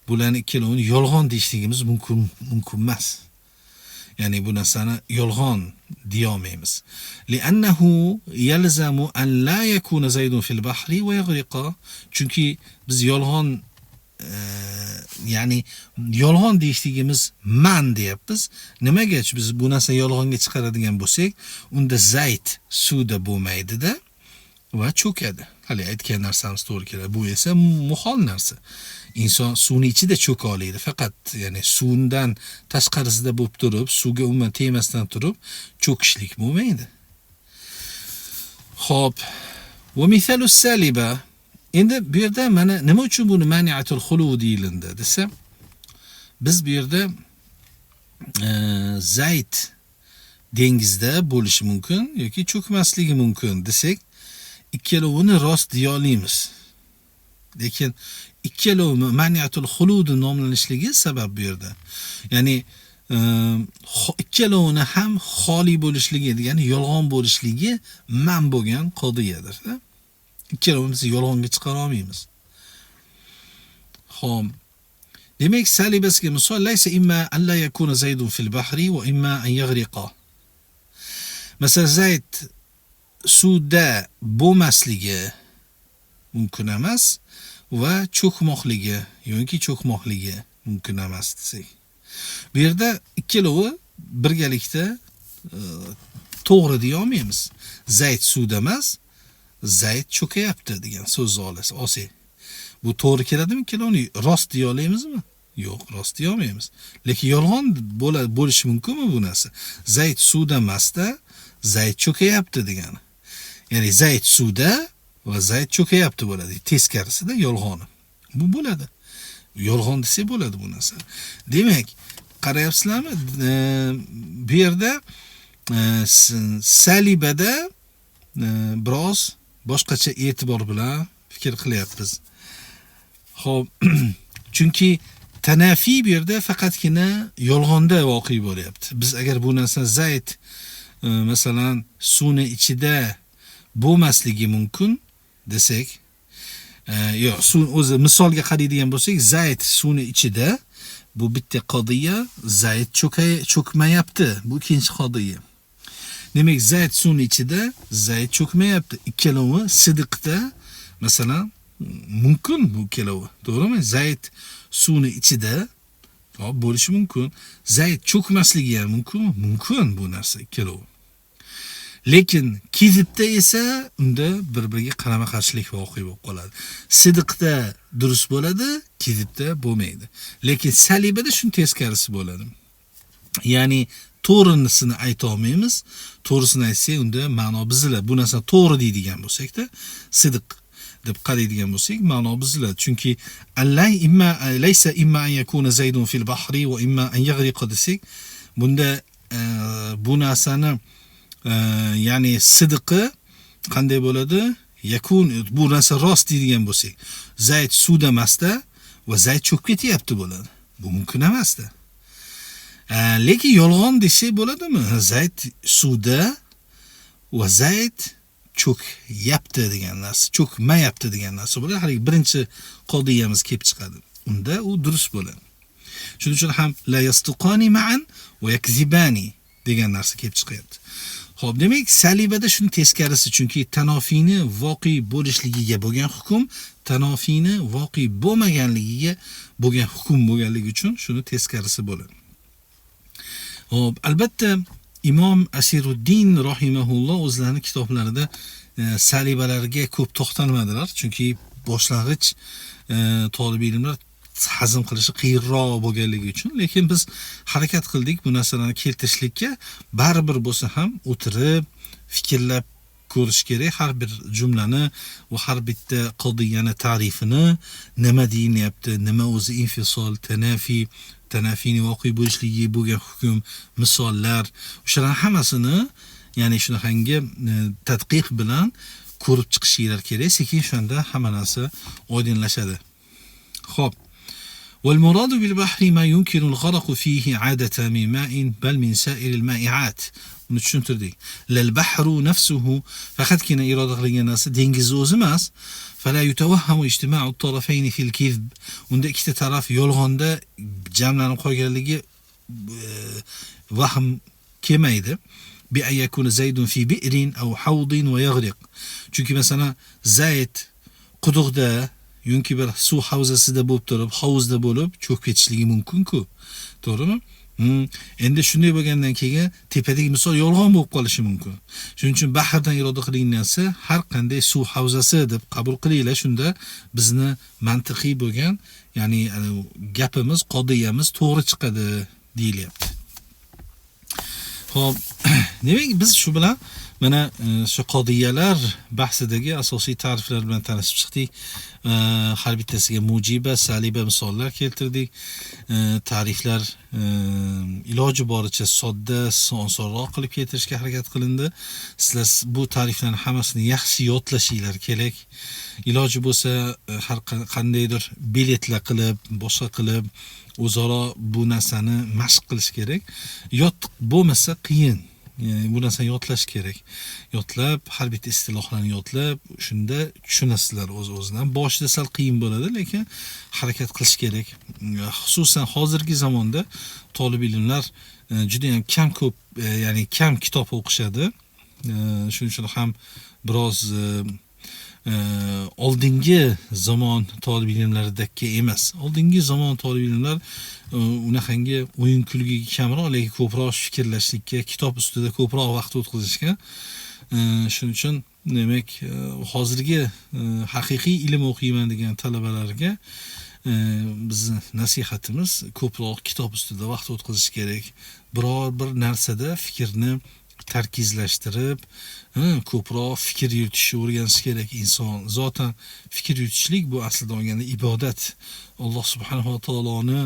Bularni ikkalovini yolg'on deyishligimiz mumkin emas. Ya'ni bu narsani yolg'on deya olmaymiz. Li'annahu yalzamu an la yakuna zaydun fil bahri wa yaghriqa. Chunki biz yolg'on ya'ni yolg'on deyishligimiz man deyapmiz. Nimaga biz bu narsani yolg'onga chiqaradigan bo'lsak, unda zayd suvda bo'lmaydi-da va cho'kadi. Hali aytgan narsamiz to'g'ri keladi. Bu esa muhol narsa. Inson suvning ichida cho'ka oladi. Faqat ya'ni suvdan tashqarisida bo'lib turib, suvga umuman tegmasdan turib cho'kishlik bo'lmaydi. Xo'p. Va misalu saliba. Endi bu yerda mana nima uchun buni mani'atul xulu deyilindi desa, biz bu yerda Zayd dengizda bo'lishi mumkin yoki cho'kmasligi mumkin desak, ikkalovini rost deya olamiz. Lekin ikkalovi maniyatul xulud nomlanishligi sabab bu yerda. Ya'ni ikkalovini ham xoli bo'lishligi, degani yolg'on bo'lishligi man bo'lgan qodiyadir. Ikkalovini yolg'onga chiqara olmaymiz. Xo'p. Demak, salibasiga misol laysa imma an la yakuna Zaydun fil bahri va imma an yaghriqa. Masalan, Zayd suvda bo'lmasligi mumkin emas va cho'kmoqligi yoki cho'kmoqligi mumkin emas desak. Bu yerda ikkalovi birgalikda to'g'ri deya olmaymiz. Zayd suvda emas, Zayd cho'kayapti degan so'zni olsak. Bu to'g'ri keladimi? Ikkalovini rost deya olamizmi? Yo'q, rost deya olmaymiz. Lekin yolg'on bo'lishi mumkinmi bu narsa? Zayd suvda emasda, Zayd cho'kayapti degani. Ya'ni Zayd suvda va Zayd cho'kayapti bo'ladi. Teskarisida yolg'oni. Bu bo'ladi. Yolg'on desa bo'ladi bu narsa. Demak, qarayapsizlarmi? Bu yerda salibada biroz boshqacha e'tibor bilan fikr qilyapmiz. Xo'p, chunki tanafiy bu yerda faqatgina yolg'onda voqea bo'lyapti. Biz agar bu narsa Zayd masalan suvni ichida bo'lmasligi mumkin desak, yo'q, suv o'zi misolga qaraydigan bo'lsak, Zayd suvni ichida, bu bitta qodiya, Zayd cho'kmayapti, bu ikkinchi qodiya. Demak, Zayd suvni ichida, Zayd cho'kmayapti. Ikkalovi sidiqda masalan mumkin bu ikkalovi, to'g'rimi? Zayd suvni ichida bo'lishi mumkin. Zayd cho'kmasligi ham mumkin, mumkin bu narsa ikkalovi. Lekin kizibda esa unda bir-biriga qarama-qarshilik voqea bo'lib qoladi. Sidiqda durust bo'ladi, kizibda bo'lmaydi. Lekin salibada shuni teskarisi bo'ladi. Ya'ni to'g'risini ayta olmaymiz. To'g'risini aytsak unda ma'no buziladi. Bu narsa to'g'ri deydigan bo'lsak-da, sidiq deb qaraydigan bo'lsak, ma'no buziladi. Chunki allay imma laysa imma an yakuna Zaydun fil bahri va imma an yaghriqa desak, bunda bu narsani ya'ni sidiqi qanday bo'ladi? Yakun, bu narsa rost deydigan bo'lsak, Zayd suvda emasda va Zayd cho'kib ketyapti bo'ladi. Bu mumkin emasda. Lekin yolg'on desak bo'ladimi? Zayd suvda va Zayd cho'kyapti degan narsa, cho'kmayapti degan narsa bo'ladi. Har birinchi qodiyamiz kelib chiqadi. Unda u durust bo'ladi. Shuning uchun ham la yastuqani ma'an va yakzibani degan narsa kelib chiqyapti. Xo'p, demak, salibada shuni teskarisi, chunki tanofiyni voqea bo'lishligiga bo'lgan hukm tanofiyni voqea bo'lmaganligiga bo'lgan hukm bo'lganligi uchun shuni teskarisi bo'ladi. Xo'p, albatta Imom Asiruddin rahimahulloh o'zlarining kitoblarida salibalarga ko'p to'xtalmadilar, chunki boshlang'ich talab ilmlar hazm qilishi qiyinroq bo'lganligi uchun. Lekin biz harakat qildik bu narsalarni keltirishlikka. Baribir bo'lsa ham o'tirib fikrlab ko'rish kerak har bir jumlani va har bitta qodiyani ta'rifini, nima deyilyapti, nima o'zi infisol, tanafiyni voqea bo'lishligi bo'lgan hukm, misollar, o'shalarning hammasini ya'ni shunaqangi tadqiq bilan ko'rib chiqishinglar kerak. Sekin shunda hamma narsa oydinlashadi. Xo'p. والمراد بالبحر ما يمكن الغرق فيه عادة من ماء بل من سائر المائعات. Buni tushuntirdik. Lal bahru nafsuhu faqat kina iroda qilingan narsa dengiz o'zi emas. Fala yutawahhamu ijtima'u at-tarafayn fil kizb. Unda ikkita taraf yolg'onda jamlanib qolganligi vahm kelmaydi. Bi an yakuna Zaydun fi bi'rin aw hawdin wa yaghriq. Chunki masalan Zayd quduqda yoki bir suv havzasida bo'lib turib, hovuzda bo'lib cho'kib ketishligi mumkin-ku. To'g'rimi? Endi shunday bo'lgandan keyin tepadagi misol yolg'on bo'lib qolishi mumkin. Shuning uchun bahrdan iroda qilingan narsa har qanday suv havzasi deb qabul qilinglar. Shunda bizni mantiqiy bo'lgan, ya'ni gapimiz, qodiyamiz to'g'ri chiqadi deyilyapti. Xo'p, demak biz shu bilan mana shu qodiyalar bahsidagi asosiy ta'riflar bilan tanishib chiqdik. Har bittasiga mujiba, saliba misollar keltirdik. Ta'riflar iloji boricha sodda, osonroq qilib keltirishga harakat qilindi. Sizlar bu ta'riflarning hammasini yaxshi yodlashinglar kerak. Iloji bo'lsa har qandaydir biletlar qilib, boshqa qilib o'zaro bu narsani mashq qilish kerak. Yod bo'lmasa qiyin. Bu narsani yodlash kerak. Yodlab, har bitta istilohlarni yodlab, shunda tushunasizlar o'z-o'zidan. Boshida sal qiyin bo'ladi, lekin harakat qilish kerak. Xususan hozirgi zamonda talab ilmlar juda ham ko'p, ya'ni kam kitob o'qishadi. Shuning uchun ham biroz oldingi zamon talab ilmlaridagi emas. Oldingi zamon talab ilmlar unaqangi o'yin kulgiga kamroq, lekin ko'proq fikrlashlikka, kitob ustida ko'proq vaqt o'tkazishgan. Shuning uchun demak, hozirgi haqiqiy ilm o'qiyman degan talabalarga bizni nasihatimiz ko'proq kitob ustida vaqt o'tkazish kerak. Biror bir narsada fikrni tarkizlashtirib, ko'proq fikr yuritishni o'rganish kerak inson. Zotan fikr yuritishlik bu aslida olganda ibodat. Alloh subhanahu va taoloni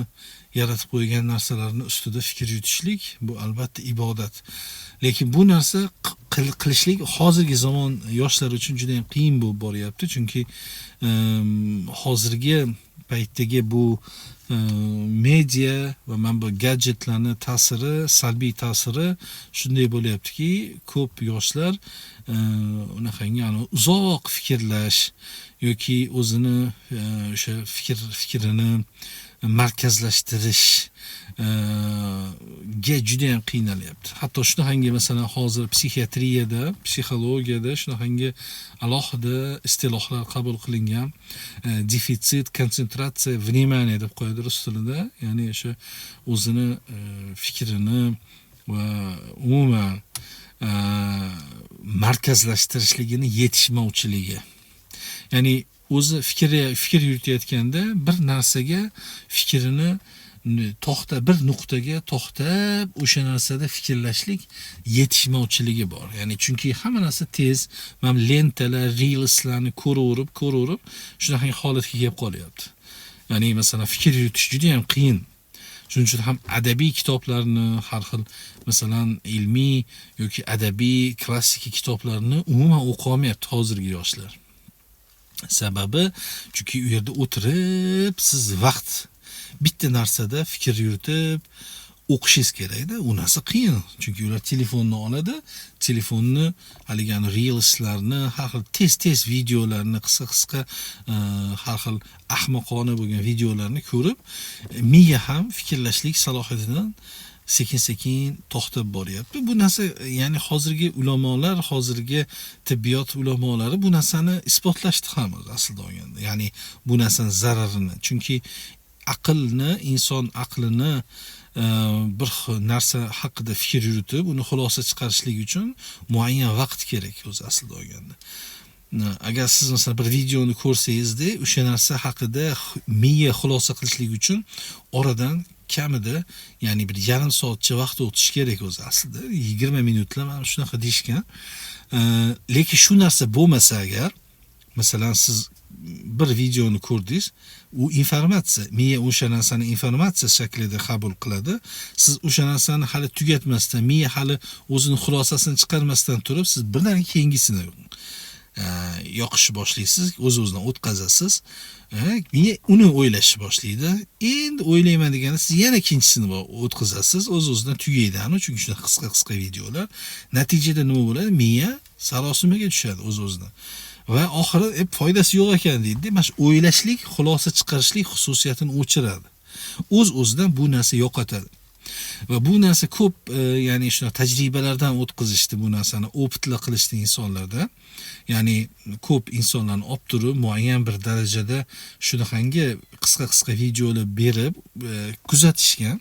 yaratib qo'ygan narsalarni ustida fikr yuritishlik bu albatta ibodat. Lekin bu narsa qilishlik hozirgi zamon yoshlar uchun juda ham qiyin bo'lib boryapti, chunki hozirgi paytdagi bu media va mana bu gadjetlarni ta'siri, salbiy ta'siri shunday bo'lyaptiki, ko'p yoshlar unaqangi uzoq fikrlash yoki o'zini o'sha fikrini markazlashtirish ga juda ham qiynalyapti. Hatto shunaqangi masalan hozir psixiatriyada, psixologiyada shunaqangi alohida istilohlar qabul qilingan. Defitsit, konsentratsiya, vнимание deb qo'yadi rus tilida. Ya'ni o'sha o'zini fikrini va umuman markazlashtirishligini yetishmovchiligi. Ya'ni o'zi fikr yuritayotganda bir narsaga fikrini bir nuqtaga to'xtab o'sha narsada fikrlashlik yetishmovchiligi bor. Ya'ni chunki hamma narsa tez, mana lentalar, reelslarni ko'raverib shunaqa holatga kelib qolyapti. Ya'ni masalan fikr yuritish juda ham qiyin. Shuning uchun ham adabiy kitoblarni, har xil masalan ilmiy yoki adabiy klassik kitoblarni umuman o'qiy olmayapti hozirgi yoshlar. Sababi chunki u yerda o'tirib siz vaqt bitta narsada fikr yuritib o'qishingiz kerak-da. U narsa qiyin. Chunki ular telefonni oladi, telefonni haligi reelslarni, har xil tez videolarni, qisqa har xil ahmoqona bo'lgan videolarni ko'rib, miya ham fikrlashlik salohiyatidan sekin to'xtab boryapti. Bu narsa, ya'ni hozirgi ulamolar, hozirgi tibbiyot ulamolari bu narsani isbotlashdi ham aslida olganda. Ya'ni bu narsaning zararini. Chunki aqlni, inson aqlini bir narsa haqida fikr yuritib, uni xulosa chiqarishlik uchun muayyan vaqt kerak o'zi aslida olganda. Agar siz masalan bir videoni ko'rsangizda, o'sha narsa haqida miya xulosa qilishlik uchun oradan kamida, ya'ni bir yarim soatcha vaqt o'tish kerak o'zi aslida. 20 minutlar mana shunaqa deyishgan. Lekin shu narsa bo'lmasa agar, masalan siz bir videoni ko'rdingiz, u informatsiya, miya o'sha narsani informatsiya shaklida qabul qiladi. Siz o'sha narsani hali tugatmasdan, miya hali o'zining xulosasini chiqarmasdan turib, siz birdan keyingisini yoqishni boshlaysiz, o'z-o'zidan o'tkazasiz. Miya uni o'ylashni boshlaydi. Endi o'ylayman deganda siz yana ikkinchisini o'tkazasiz, o'z-o'zidan tugaydi. Chunki shunday qisqa videolar. Natijada nima bo'ladi? Miya sarosimaga tushadi o'z-o'zidan. Va oxiri foydasi yo'q ekan deydi. Mana shu o'ylashlik, xulosa chiqarishlik xususiyatini o'chiradi. O'z-o'zidan bu narsa yo'qotadi. Va bu narsa ko'p, ya'ni shuna tajribalardan o'tkazishdi bu narsani, optlar qilishdi insonlarda. Ya'ni ko'p insonlarni olib turib, muayyan bir darajada shunaqangi qisqa videolar berib kuzatishgan.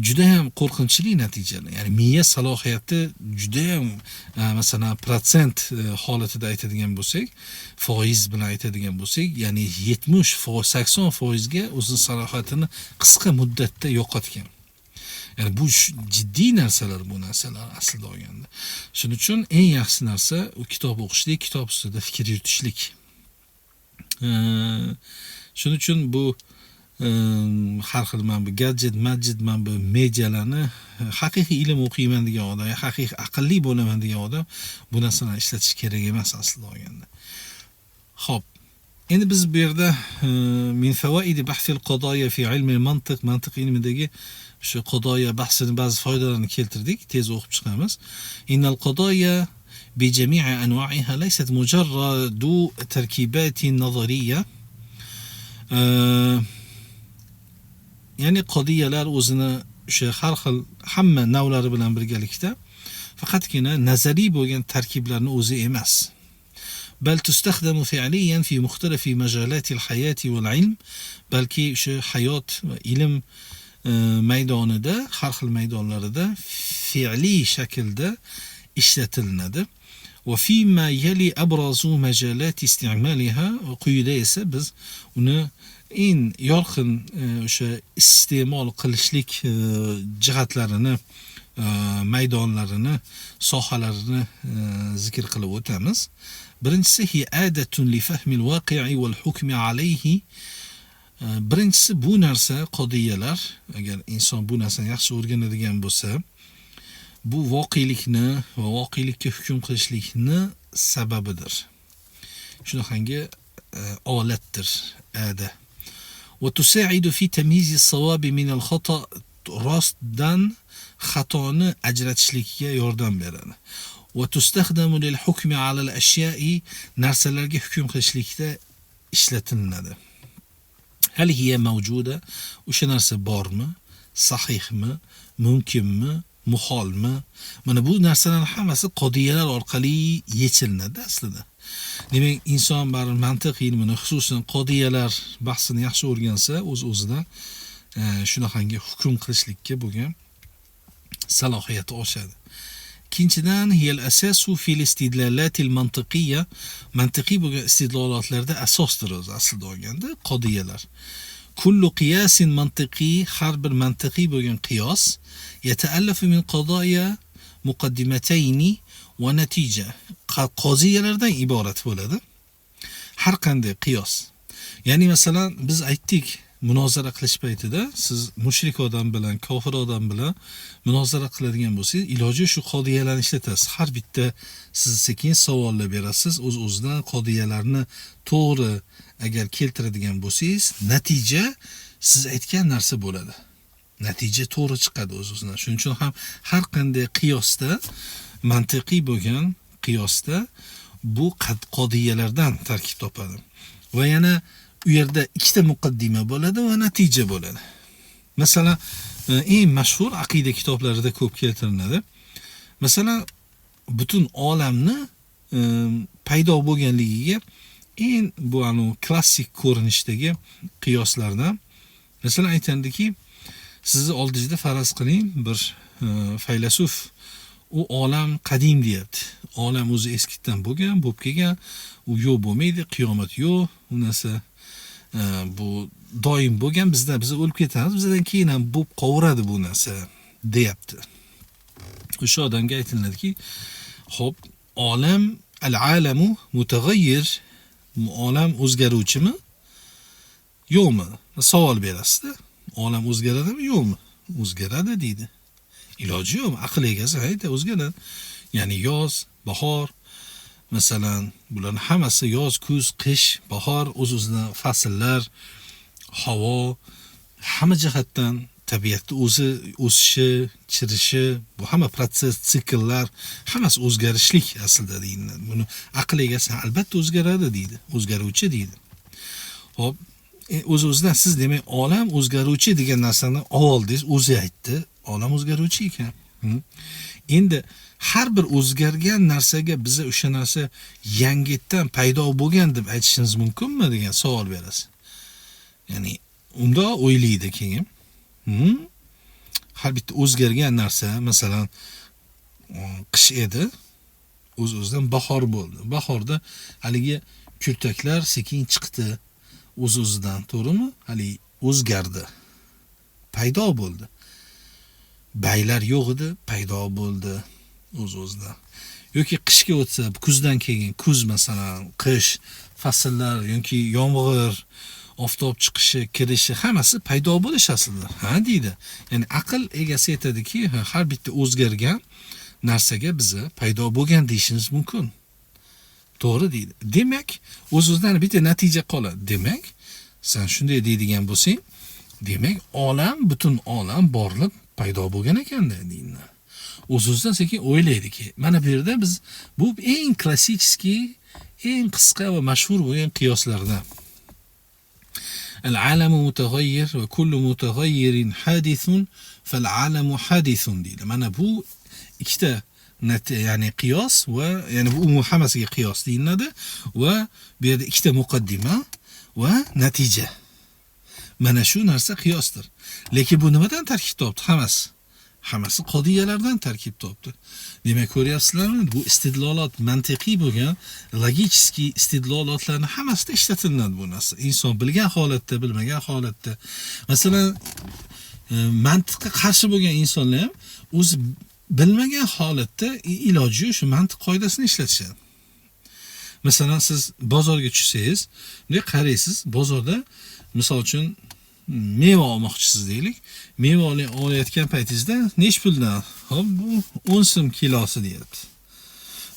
Juda ham qo'rqinchli natijalar. Ya'ni miya salohiyati juda ham masalan prosent holatida aytadigan bo'lsak, foiz bilan aytadigan bo'lsak, ya'ni 70%, 80% ga o'zining salohiyatini qisqa muddatda yo'qotgan. Ya'ni bu jiddiy narsalar, bu narsalar aslida olganda. Shuning uchun eng yaxshi narsa u kitob o'qishlik, kitob ustida fikr yuritishlik. Shuning uchun bu har xil mana bu gadjet, mana bu medialarni haqiqiy ilm o'qiyman degan odam, haqiqiy aqlli bo'laman degan odam bu narsalarni ishlatish kerak emas aslida olganda. Xo'p. Endi biz bu yerda min fawaid bahsil qadoya fi ilm al-mantiq, mantiq ilmidagi shu qadoya bahsini ba'zi foydalarini keltirdik, tez o'qib chiqamiz. Innal qadoya bi jami'i anwa'iha laysat mujarradu tarkibatin nazariyya. Ya'ni qodiyalar o'zini o'sha har xil hamma navlari bilan birgalikda faqatgina nazariy bo'lgan tarkiblarni o'zi emas. Bal tustaxdamu fi'liyan fi muxtalifi majalatil hayati wal ilm, balki o'sha hayot va ilm maydonida, har xil maydonlarida fi'liy shaklda ishlatilinadi. Va fima yali abrazu majalat istimaliha, va quyida esa biz uni eng yorqin o'sha iste'mol qilishlik jihatlarini, maydonlarini, sohalarini zikr qilib o'tamiz. Birinchisi hi'adatun li fahmil waqi'i wal hukmi alayhi. Birinchisi bu narsa qodiyalar, agar inson bu narsani yaxshi o'rganadigan bo'lsa, bu voqelikni va voqelikka hukm qilishlikni sababidir. Shunaqangi olatdir, ada. Va tusa'idu fi tamyiz as-sawab min al-khata', rostdan xatoni ajratishlikka yordam beradi. Va tustaxdamu lil hukmi 'ala al-ashya'i, narsalarga hukm qilishlikda ishlatiladi. Hal hiya mavjuda, o'sha narsa bormi, sahihmi, mumkinmi, muholmi? Mana bu narsalarning hammasi qodiyalar orqali yechilinadi aslida. Demak, inson baribir mantiq ilmini, xususan qodiyalar bahsini yaxshi o'rgansa, o'z-o'zidan shunaqangi hukm qilishlikka bo'lgan salohiyati oshadi. Ikkinchidan, hiyal asasu fil istidlalatil mantiqiyya, mantiqiy bo'lgan istidlolotlarda asosdir o'zi aslida olganda qodiyalar. Kullu qiyasin mantiqiy, har bir mantiqiy bo'lgan qiyos yata'allafu min qadaya muqaddimatayni va natija, qoziyalardan iborat bo'ladi. Har qanday qiyos. Ya'ni masalan biz aytdik, munozara qilish paytida siz mushrik odam bilan, kofir odam bilan munozara qiladigan bo'lsangiz, iloji shu qodiyalarni ishlatasiz. Har bitta siz sekin savollar berasiz, o'z-o'zidan qodiyalarni to'g'ri agar keltiradigan bo'lsangiz, natija siz aytgan narsa bo'ladi. Natija to'g'ri chiqadi o'z-o'zidan. Shuning uchun ham har qanday qiyosda, mantiqiy bo'lgan qiyosda bu qodiyalardan tarkib topadi. Va yana u yerda ikkita muqaddima bo'ladi va natija bo'ladi. Masalan, eng mashhur aqida kitoblarida ko'p keltiriladi. Masalan, butun olamni paydo bo'lganligiga eng bu klassik ko'rinishdagi qiyoslardan, masalan aytandiki, sizni oldingizda faraz qiling, bir faylasuf u olam qadim deyapti. Olam o'zi eskitdan bo'lib kelgan, u yo'q bo'lmaydi, qiyomat yo'q, u narsa bu doim bo'lgan, biz o'lib ketamiz, bizdan keyin ham bo'lib qolaveradi bu narsa deyapti. O'sha odamga aytiladiki, xo'p, olam al-alamu mutaghayyir, olam o'zgaruvchimi? Yo'qmi? Savol berasiz-da. Olam o'zgaradimi, yo'qmi? O'zgaradi deydi. Iloji yo'qmi? Aql egasi ayta o'zgaradi. Ya'ni yoz, bahor, masalan, bularning hammasi yoz, kuz, qish, bahor, o'z-o'zidan fasllar, havo, hamma jihatdan tabiatda o'zi o'sishi, chirishi, bu hamma proses, sikllar, hammasi o'zgarishlik aslida deyiladi. Buni aql egasi albatta o'zgaradi deydi, o'zgaruvchi deydi. Xo'p, o'z-o'zidan siz demak olam o'zgaruvchi degan narsani oldingiz o'zi aytdi, olam o'zgaruvchi ekan. Endi har bir o'zgargan narsaga biza o'sha narsa yangitdan paydo bo'lgan deb aytishimiz mumkinmi degan savol berasiz. Ya'ni unda o'ylaydi keyin. Har bitta o'zgargan narsa, masalan, qish edi, o'z-o'zidan bahor bo'ldi. Bahorda haligi kurtaklar sekin chiqdi o'z-o'zidan, to'g'rimi? Hali o'zgardi. Paydo bo'ldi. baylar yo'q edi, paydo bo'ldi o'z-o'zidan. Yoki qishga o'tsa, kuzdan keyin kuz masalan, qish, fasllar yoki yomg'ir, oftob chiqishi, kirishi hammasi paydo bo'lish aslida. Ha deydi. Ya'ni aql egasi aytadiki, har bitta o'zgargan narsaga bizni paydo bo'lgan deyishimiz mumkin. To'g'ri deydi. Demak, o'z-o'zidan bitta natija qoladi. Demak, sen shunday deydigan bo'lsang, demak, olam, butun olam borliq paydo bo'lgan ekanda deydi. O'z-o'zidan sekin o'ylaydiki, mana bu yerda biz bu eng klassik, eng qisqa va mashhur bo'lgan qiyoslardan. Al-alamu mutaghayyir va kullu mutaghayyirin hadithun fal-alamu hadithun deydi. Mana bu ikkita ya'ni qiyos va ya'ni bu hammasiga qiyos deyiladi va bu yerda ikkita muqaddima va natija. Mana shu narsa qiyosdir. Lekin bu nimadan tarkib topdi? Hammasi qodiyalardan tarkib topdi. Demak, ko'ryapsizlarmi? Bu istidlolot mantiqiy bo'lgan, logik istidlolotlarning hammasida ishlatiladi bu narsa. Inson bilgan holatda, bilmagan holatda. Masalan, mantiqqa qarshi bo'lgan insonlar ham o'zi bilmagan holatda iloji yo'q shu mantiq qoidasini ishlatishadi. Masalan, siz bozorga tushsangiz, bunday qaraysiz, bozorda misol uchun meva olmoqchisiz deylik. Meva olayotgan paytingizda nech puldan? Hop, bu 10 so'm kilosi deyapti.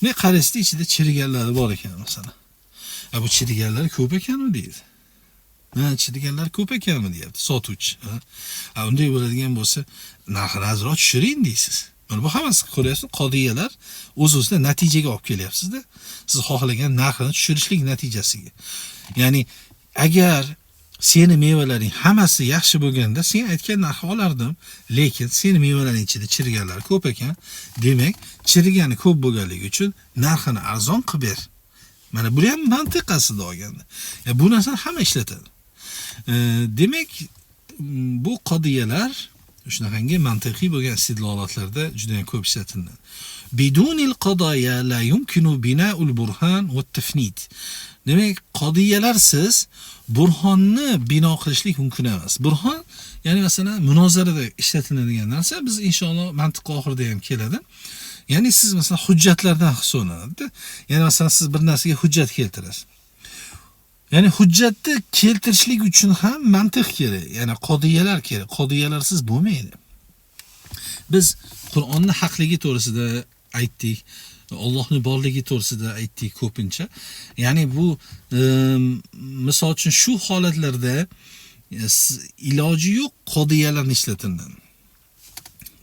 Ne qarasizda ichida chiriganlari bor ekan masalan. Bu chiriganlar ko'p ekanmi deydi. Chiriganlar ko'p ekanmi deyapti sotuvchi. Unday bo'ladigan bo'lsa, narxini azroq tushiring deysiz. Mana bu hammasi ko'ryapsiz, qodiyalar o'z-o'zidan natijaga olib kelyapsiz-da. Siz xohlagan narxini tushirishlik natijasiga. Ya'ni agar seni mevalaring hammasi yaxshi bo'lganda, sen aytgan narxni olardim, lekin seni mevalaring ichida chiriganlar ko'p ekan, demak, chirigani ko'p bo'lganligi uchun narxini arzon qilib ber. Mana bu ham mantiq aslida olganda. Bu narsani hamma ishlatadi. Demak, bu qodiyalar shunaqangi mantiqiy bo'lgan istidlolotlarda juda ham ko'p ishlatiladi. Bidunil qadaya la yumkinu bina'ul burhan va tafnid. Demak, qodiyalarsiz burhonni bino qilishlik mumkin emas. Burhon, ya'ni masalan, munozarada ishlatiladigan narsa biz inshaalloh mantiq oxirida ham keladi. Ya'ni siz masalan hujjatlardan hisoblanadi. Ya'ni masalan siz bir narsaga hujjat keltirasiz. Ya'ni hujjatni keltirishlik uchun ham mantiq kerak, ya'ni qodiyalar kerak. Qodiyalarsiz bo'lmaydi. Biz Qur'onni haqligi to'g'risida aytdik. Allohning borligi to'g'risida aytdik ko'pincha. Ya'ni bu misol uchun shu holatlarda iloji yo'q qodiyalarni ishlatiladi.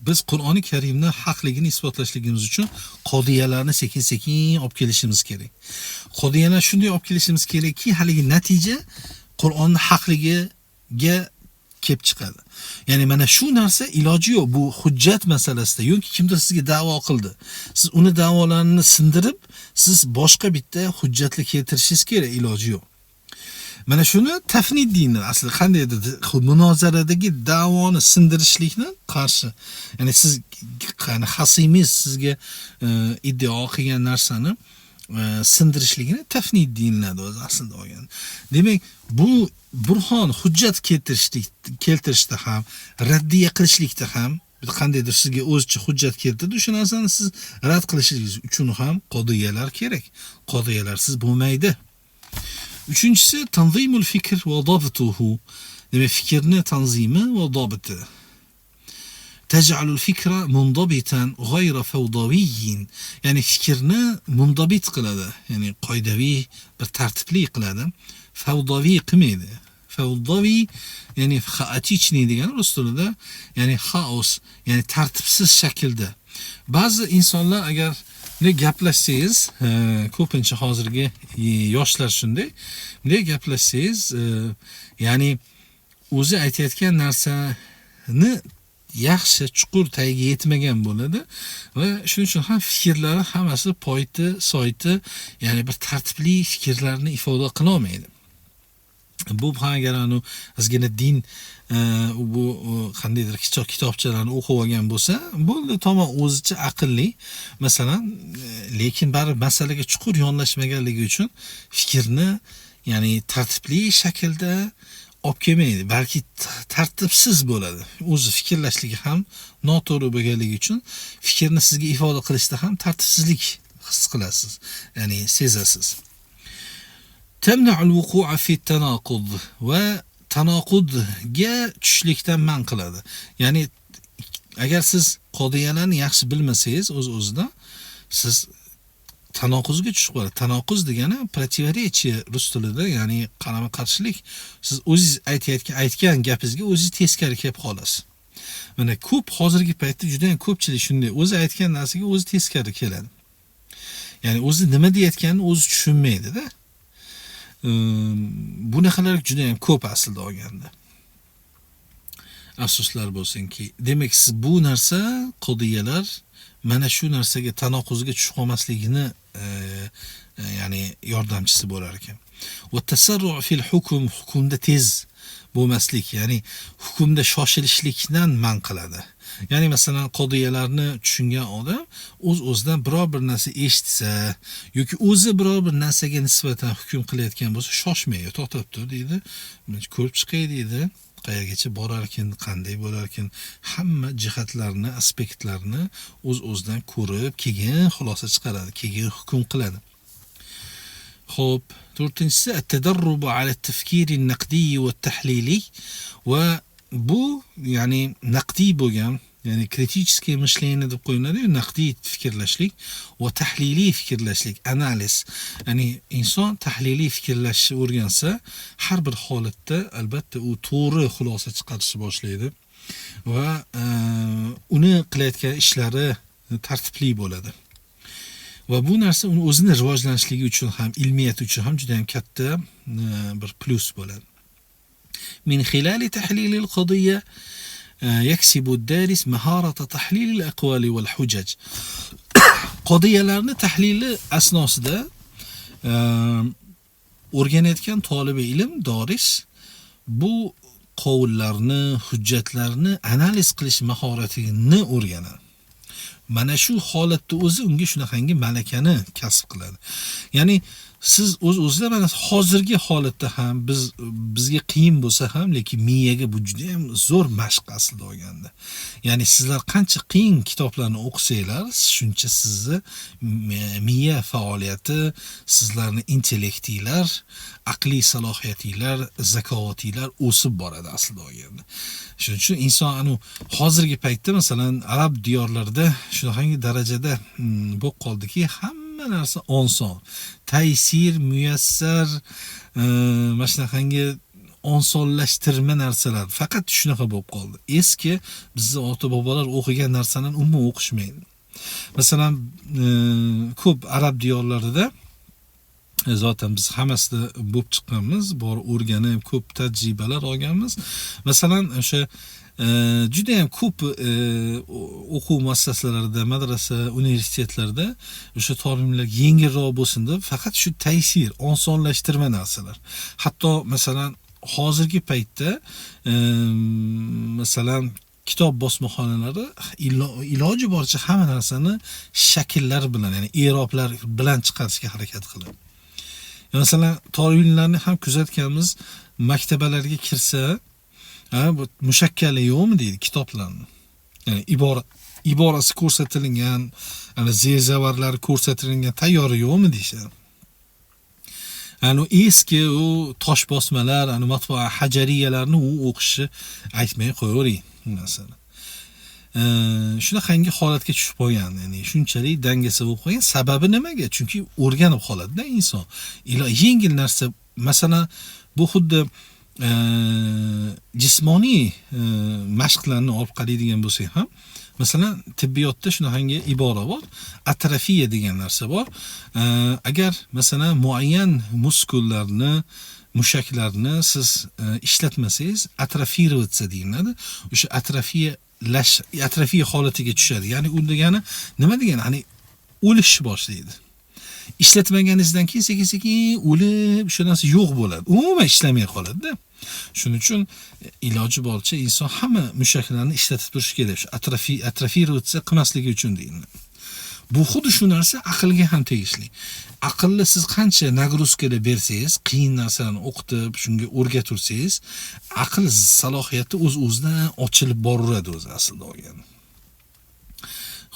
Biz Qur'oni Karimni haqligini isbotlashligimiz uchun qodiyalarni sekin-sekin olib kelishimiz kerak. Qodiyalar shunday olib kelishimiz kerakki, haligi natija Qur'onning haqligiga kelib chiqadi. Ya'ni mana shu narsa iloji yo'q. Bu hujjat masalasida yoki kimdir sizga da'vo qildi. Siz uni da'volarini sindirib, siz boshqa bitta hujjatli keltirishingiz kerak, iloji yo'q. Mana shuni tafnid deyiladi. Aslida qandaydir munozaradagi da'voni sindirishlikni qarshi. Ya'ni siz xasimingiz sizga iddao qilgan narsani sindirishligini tafnid deyiladi o'zi aslida olganda. Demak, bu burhon hujjat keltirishda ham, raddiya qilishlikda ham qandaydir sizga o'zicha hujjat keltirdi, o'sha narsani siz rad qilishingiz uchun ham qodiyalar kerak. Qodiyalarsiz bo'lmaydi. Uchinchisi tanzimul fikr va dabtuhu. Demak, fikrni tanzimi va dabti. Taj'alul fikra mundabitan ghayra fawdawiyyin. Ya'ni fikrni mundabit qiladi, ya'ni qoidaviy bir tartibli qiladi. Fawdaviy qilmaydi. Fawdaviy ya'ni xaotichniy degan rus tilida, ya'ni xaos, ya'ni tartibsiz shaklda. Ba'zi insonlar agar ne gaplashsangiz, ko'pincha hozirgi yoshlar shunday, bunday gaplashsangiz, ya'ni o'zi aytayotgan narsani yaxshi chuqur tagiga yetmagan bo'ladi va shuning uchun ham fikrlari hammasi soyti, ya'ni bir tartibli fikrlarni ifoda qila olmaydi. Bu agar ozgina din bu qandaydir kitobchalarni o'qib olgan bo'lsa, bo'ldi, tamom, o'zicha aqlli, masalan, lekin baribir masalaga chuqur yonlashmaganligi uchun fikrni, ya'ni tartibli shaklda olib kelmaydi, balki tartibsiz bo'ladi. O'zi fikrlashligi ham noto'g'ri bo'lganligi uchun fikrni sizga ifoda qilishda ham tartibsizlik his qilasiz, ya'ni sezasiz. Tamna'ul wuqu'a fi tanaqud va tanoqudga tushishlikdan man qiladi. Ya'ni agar siz qodiyalarni yaxshi bilmasangiz, o'z-o'zidan siz tanoquzga tushib qoladi. Tanoquz degani противоречие rus tilida, ya'ni qarama-qarshilik. Siz o'zingiz aytgan gapingizga o'zingiz teskari kelib qolasiz. Mana ko'p hozirgi paytda juda ham ko'pchilik shunday, o'zi aytgan narsaga o'zi teskari keladi. Ya'ni o'zi nima deyotganini o'zi tushunmaydi-da. Bunaqalar juda ham ko'p aslida olganda. Afsuslar bo'lsinki, demak siz bu narsa qodiyalar mana shu narsaga tanoquzga tushib qolmasligini ya'ni yordamchisi bo'lar ekan. Va tasarru' fil hukm, hukmda tez bo'lmaslik, ya'ni hukmda shoshilishlikdan man qiladi. Ya'ni masalan qodiyalarni tushungan odam o'z-o'zidan biror bir narsa eshitsa yoki o'zi biror bir narsaga nisbatan hukm qilayotgan bo'lsa, shoshmaydi, to'xtab tur deydi, ko'rib chiqay deydi, qayergacha borar ekan, qanday bo'lar ekan, hamma jihatlarni, aspektlarni o'z-o'zidan ko'rib, keyin xulosa chiqaradi, keyin hukm qiladi. Xo'p, to'rtinchisi at-tadarrub ala at-tafkir an-naqdi va at-tahlili, va bu ya'ni naqdiy bo'lgan, ya'ni kritiskiy mishleniyni deb qo'yiladi, naqdiy fikrlashlik va tahliliy fikrlashlik, analiz. Ya'ni inson tahliliy fikrlashni o'rgansa, har bir holatda albatta u to'g'ri xulosa chiqarishni boshlaydi va uni qilayotgan ishlari tartibli bo'ladi. Va bu narsa uni o'zini rivojlanishligi uchun ham, ilmiyat uchun ham juda ham katta bir plus bo'ladi. Min xilali tahlilil qadiyya yaksibu ad-daris maharata tahlilil aqwali wal hujaj. Qodiyalarni tahlili asnosida o'rganayotgan tolibi ilm, doris bu qovullarni, hujjatlarni analiz qilish mahoratini o'rganadi. Mana shu holatda o'zi unga shunaqangi malakani kasb qiladi. Ya'ni siz o'z-o'zida mana hozirgi holatda ham bizga qiyin bo'lsa ham, lekin miyaga bu juda ham zo'r mashq aslida olganda. Ya'ni sizlar qancha qiyin kitoblarni o'qisanglar, shuncha sizni miya faoliyati, sizlarning intellektinglar, aqliy salohiyatinglar, zakovatinglar o'sib boradi aslida olganda. Shuning uchun inson hozirgi paytda masalan arab diyorlarida shunaqangi darajada bo'lib qoldiki, hamma narsa oson, taysir, muyassar, mana shunaqangi osonlashtirma narsalar faqat shunaqa bo'lib qoldi. Eski bizning ota-bobolar o'qigan narsani umuman o'qishmaydi. Masalan, ko'p arab diyorlarida zaten biz hammasida bo'lib chiqqanmiz, bor o'rganib, ko'p tajribalar olganmiz. Masalan, o'sha juda ham ko'p o'quv muassasalarida, madrasa, universitetlarda o'sha ta'limlar yengilroq bo'lsin deb faqat shu taysir, osonlashtirma narsalar. Hatto masalan hozirgi paytda masalan kitob bosmaxonalari iloji boricha hamma narsani shakllar bilan, ya'ni i'roblar bilan chiqarishga harakat qiladi. Masalan, ta'limlarni ham kuzatganmiz, maktabalarga kirsa, bu mushakkali yo'qmi deydi kitoblarni. Ya'ni iborasi ko'rsatilgan, ana zezavarlari ko'rsatilgan tayyori yo'qmi deyshadi. Ana eski u tosh bosmalar, ana matbaa hajariyalarni u o'qishni aytmay qo'yavering masalan. Shunaqangi holatga tushib qolgan, ya'ni shunchalik dangasa bo'lib qolgan. Sababi nimaga? Chunki o'rganib qoladi-da inson. Yengil narsa, masalan, bu xuddi jismoniy mashqlarni olib qaraydigan bo'lsak ham, masalan, tibbiyotda shunaqangi ibora bor, atrofiya degan narsa bor. Agar masalan muayyan muskullarni, mushaklarni siz ishlatmasangiz, atrofirovаться deyiladi. O'sha atrofiya holatiga tushadi. Ya'ni u degani nima degani? Ya'ni o'lishni boshlaydi. Ishlatmaganingizdan keyin sekin-sekin o'lib, shu narsa yo'q bo'ladi. Umuman ishlamay qoladi-da. Shuning uchun iloji boricha inson hamma mushaklarni ishlatib turishi kerak. Shu atrofirovаться qilmasligi uchun deyiladi. Bu xuddi shu narsa aqlga ham tegishli. Aqlni siz qancha nagruzkada bersangiz, qiyin narsalarni o'qitib, shunga o'rgatursangiz, aql salohiyati o'z-o'zidan ochilib boraveradi o'zi aslida olganda.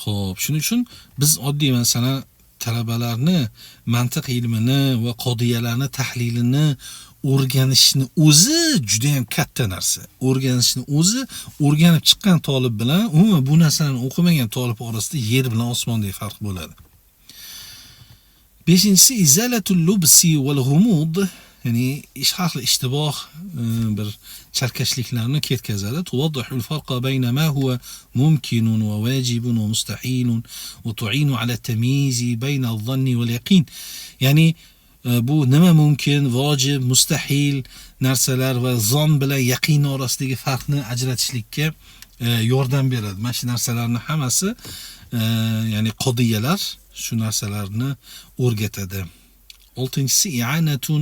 Xo'p, shuning uchun biz oddiy masalan talabalarni mantiq ilmini va qodiyalarni tahlilini o'rganishni o'zi juda ham katta narsa. O'rganishni o'zi o'rganib chiqqan talib bilan umuman bu narsani o'qimagan talib orasida yer bilan osmondek farq bo'ladi. 5-si izalatul lubsi val g'umud, ya'ni ishtiboh bir charkashliklarni ketkazadi. Tuvaddihul farqa bayna ma huwa mumkinun va wajibun va mustahilun va tu'inu ala tamyizi bayna adh-dhanni wal yaqin. Ya'ni bu nima mumkin, vojib, mustahil narsalar va zon bilan yaqin orasidagi farqni ajratishlikka yordam beradi. Mana shu narsalarning hammasi ya'ni qodiyalar shu narsalarni o'rgatadi. 6-si i'anatun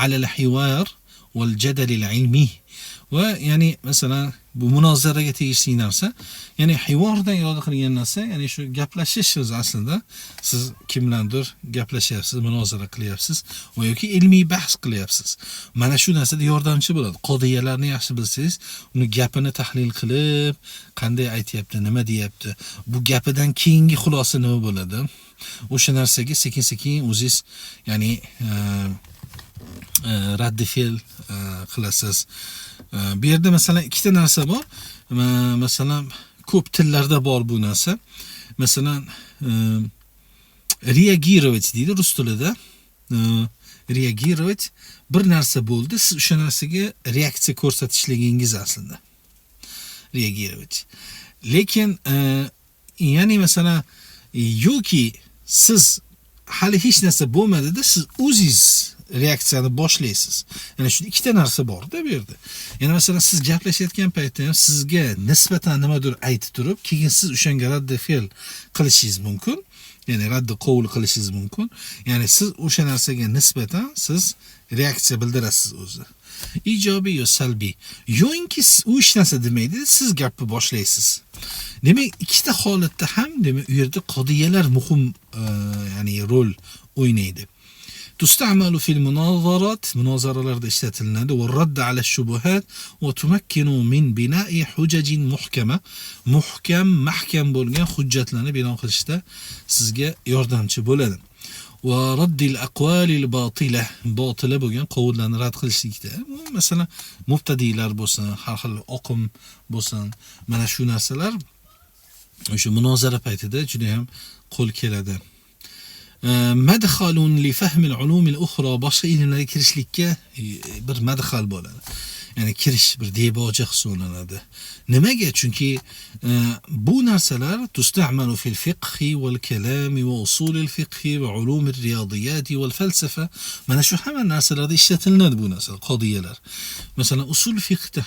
ala al-hiwar wal jadal al-ilmi. Va ya'ni masalan bu munozaraga tegishli narsa, ya'ni hivordan iroda qilingan narsa, ya'ni shu gaplashish so'zi aslida siz kimlardir gaplashyapsiz, munozara qilyapsiz va yoki ilmiy bahs qilyapsiz. Mana shu narsada yordamchi bo'ladi. Qodiyalarni yaxshi bilsangiz, uni gapini tahlil qilib, qanday aytayapti, nima deyapti, bu gapidan keyingi xulosa nima bo'ladi? O'sha narsaga sekin-sekin o'zingiz ya'ni raddi fe'l qilasiz. Bu yerda masalan ikkita narsa bor. Masalan ko'p tillarda bor bu narsa. Masalan reagировать deydi rus tilida. Reagировать bir narsa bo'ldi, siz o'sha narsaga reaksiya ko'rsatishligingiz aslida. Reagировать. Lekin ya'ni masalan yoki siz hali hech narsa bo'lmadi-da, siz o'zingiz reaksiyani boshlaysiz. Ya'ni shu ikkita narsa bor-da bu yerda. Ya'ni masalan siz gaplashayotgan paytda ham sizga nisbatan nimadir aytib turib, keyin siz o'shanga raddi fe'l qilishingiz mumkin. Ya'ni raddi qovul qilishingiz mumkin. Ya'ni siz o'sha narsaga nisbatan siz reaksiya bildirasiz o'zi. Ijobiy yo salbiy. Yo'inki u hech narsa demaydi, siz gapni boshlaysiz. Demak, ikkita holatda ham demak u yerda qodiyalar muhim ya'ni rol o'ynaydi. تستعمل في المناظرات مناظرة işletiladi والرد على الشبهات وتمكن من بناء حجج محكمة mahkam bo'lgan hujjatlarni bino qilishda sizga yordamchi bo'ladi. Va raddil aqwalil batila batila bo'lgan qovullarni rad qilishlikda, masalan mubtadiylar bo'lsin, har xil oqim bo'lsin, mana shu narsalar o'sha munozara paytida juda ham qo'l keladi. Madxalun li fahmil ulumil ukhra, boshqa ilmlarga kirishlikka bir madxal bo'ladi. Ya'ni kirish bir deboji hisoblanadi. Nimaga? Chunki bu narsalar tusta'malu fil fiqhi wal kalami va usulil fiqhi va ulumir riyodiyati wal falsafa. Mana shu hamma narsalarda ishlatiladi bu narsalar, qodiyalar. Masalan, usul fiqhda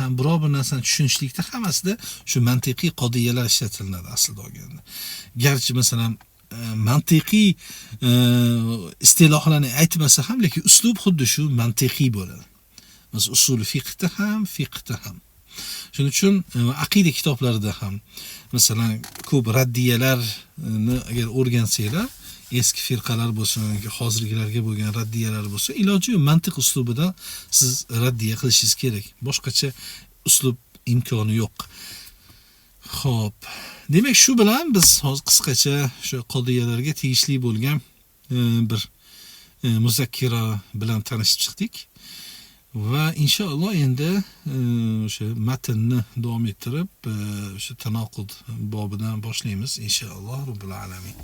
ham biror bir narsani tushunishlikda hammasida shu mantiqiy qodiyalar ishlatiladi aslida olganda. Garchi masalan mantiqiy istilohlarni aytmasa ham, lekin uslub xuddi shu mantiqiy bo'ladi. Biz usul fiqhda ham. Shuning uchun aqida kitoblarida ham masalan ko'p raddiyalarni agar o'rgansanglar, eski firqalar bo'lsin yoki hozirgilarga bo'lgan raddiyalar bo'lsa, iloji yo'q mantiq uslubida siz raddiya qilishingiz kerak. Boshqacha uslub imkoni yo'q. Xo'p. Demak, shu bilan biz hozir qisqacha shu qodiyalarga tegishli bo'lgan bir muzakkira bilan tanishib chiqdik. Va inshaalloh endi o'sha matnni davom ettirib o'sha tanoqud bobidan boshlaymiz inshaalloh robbil alamin.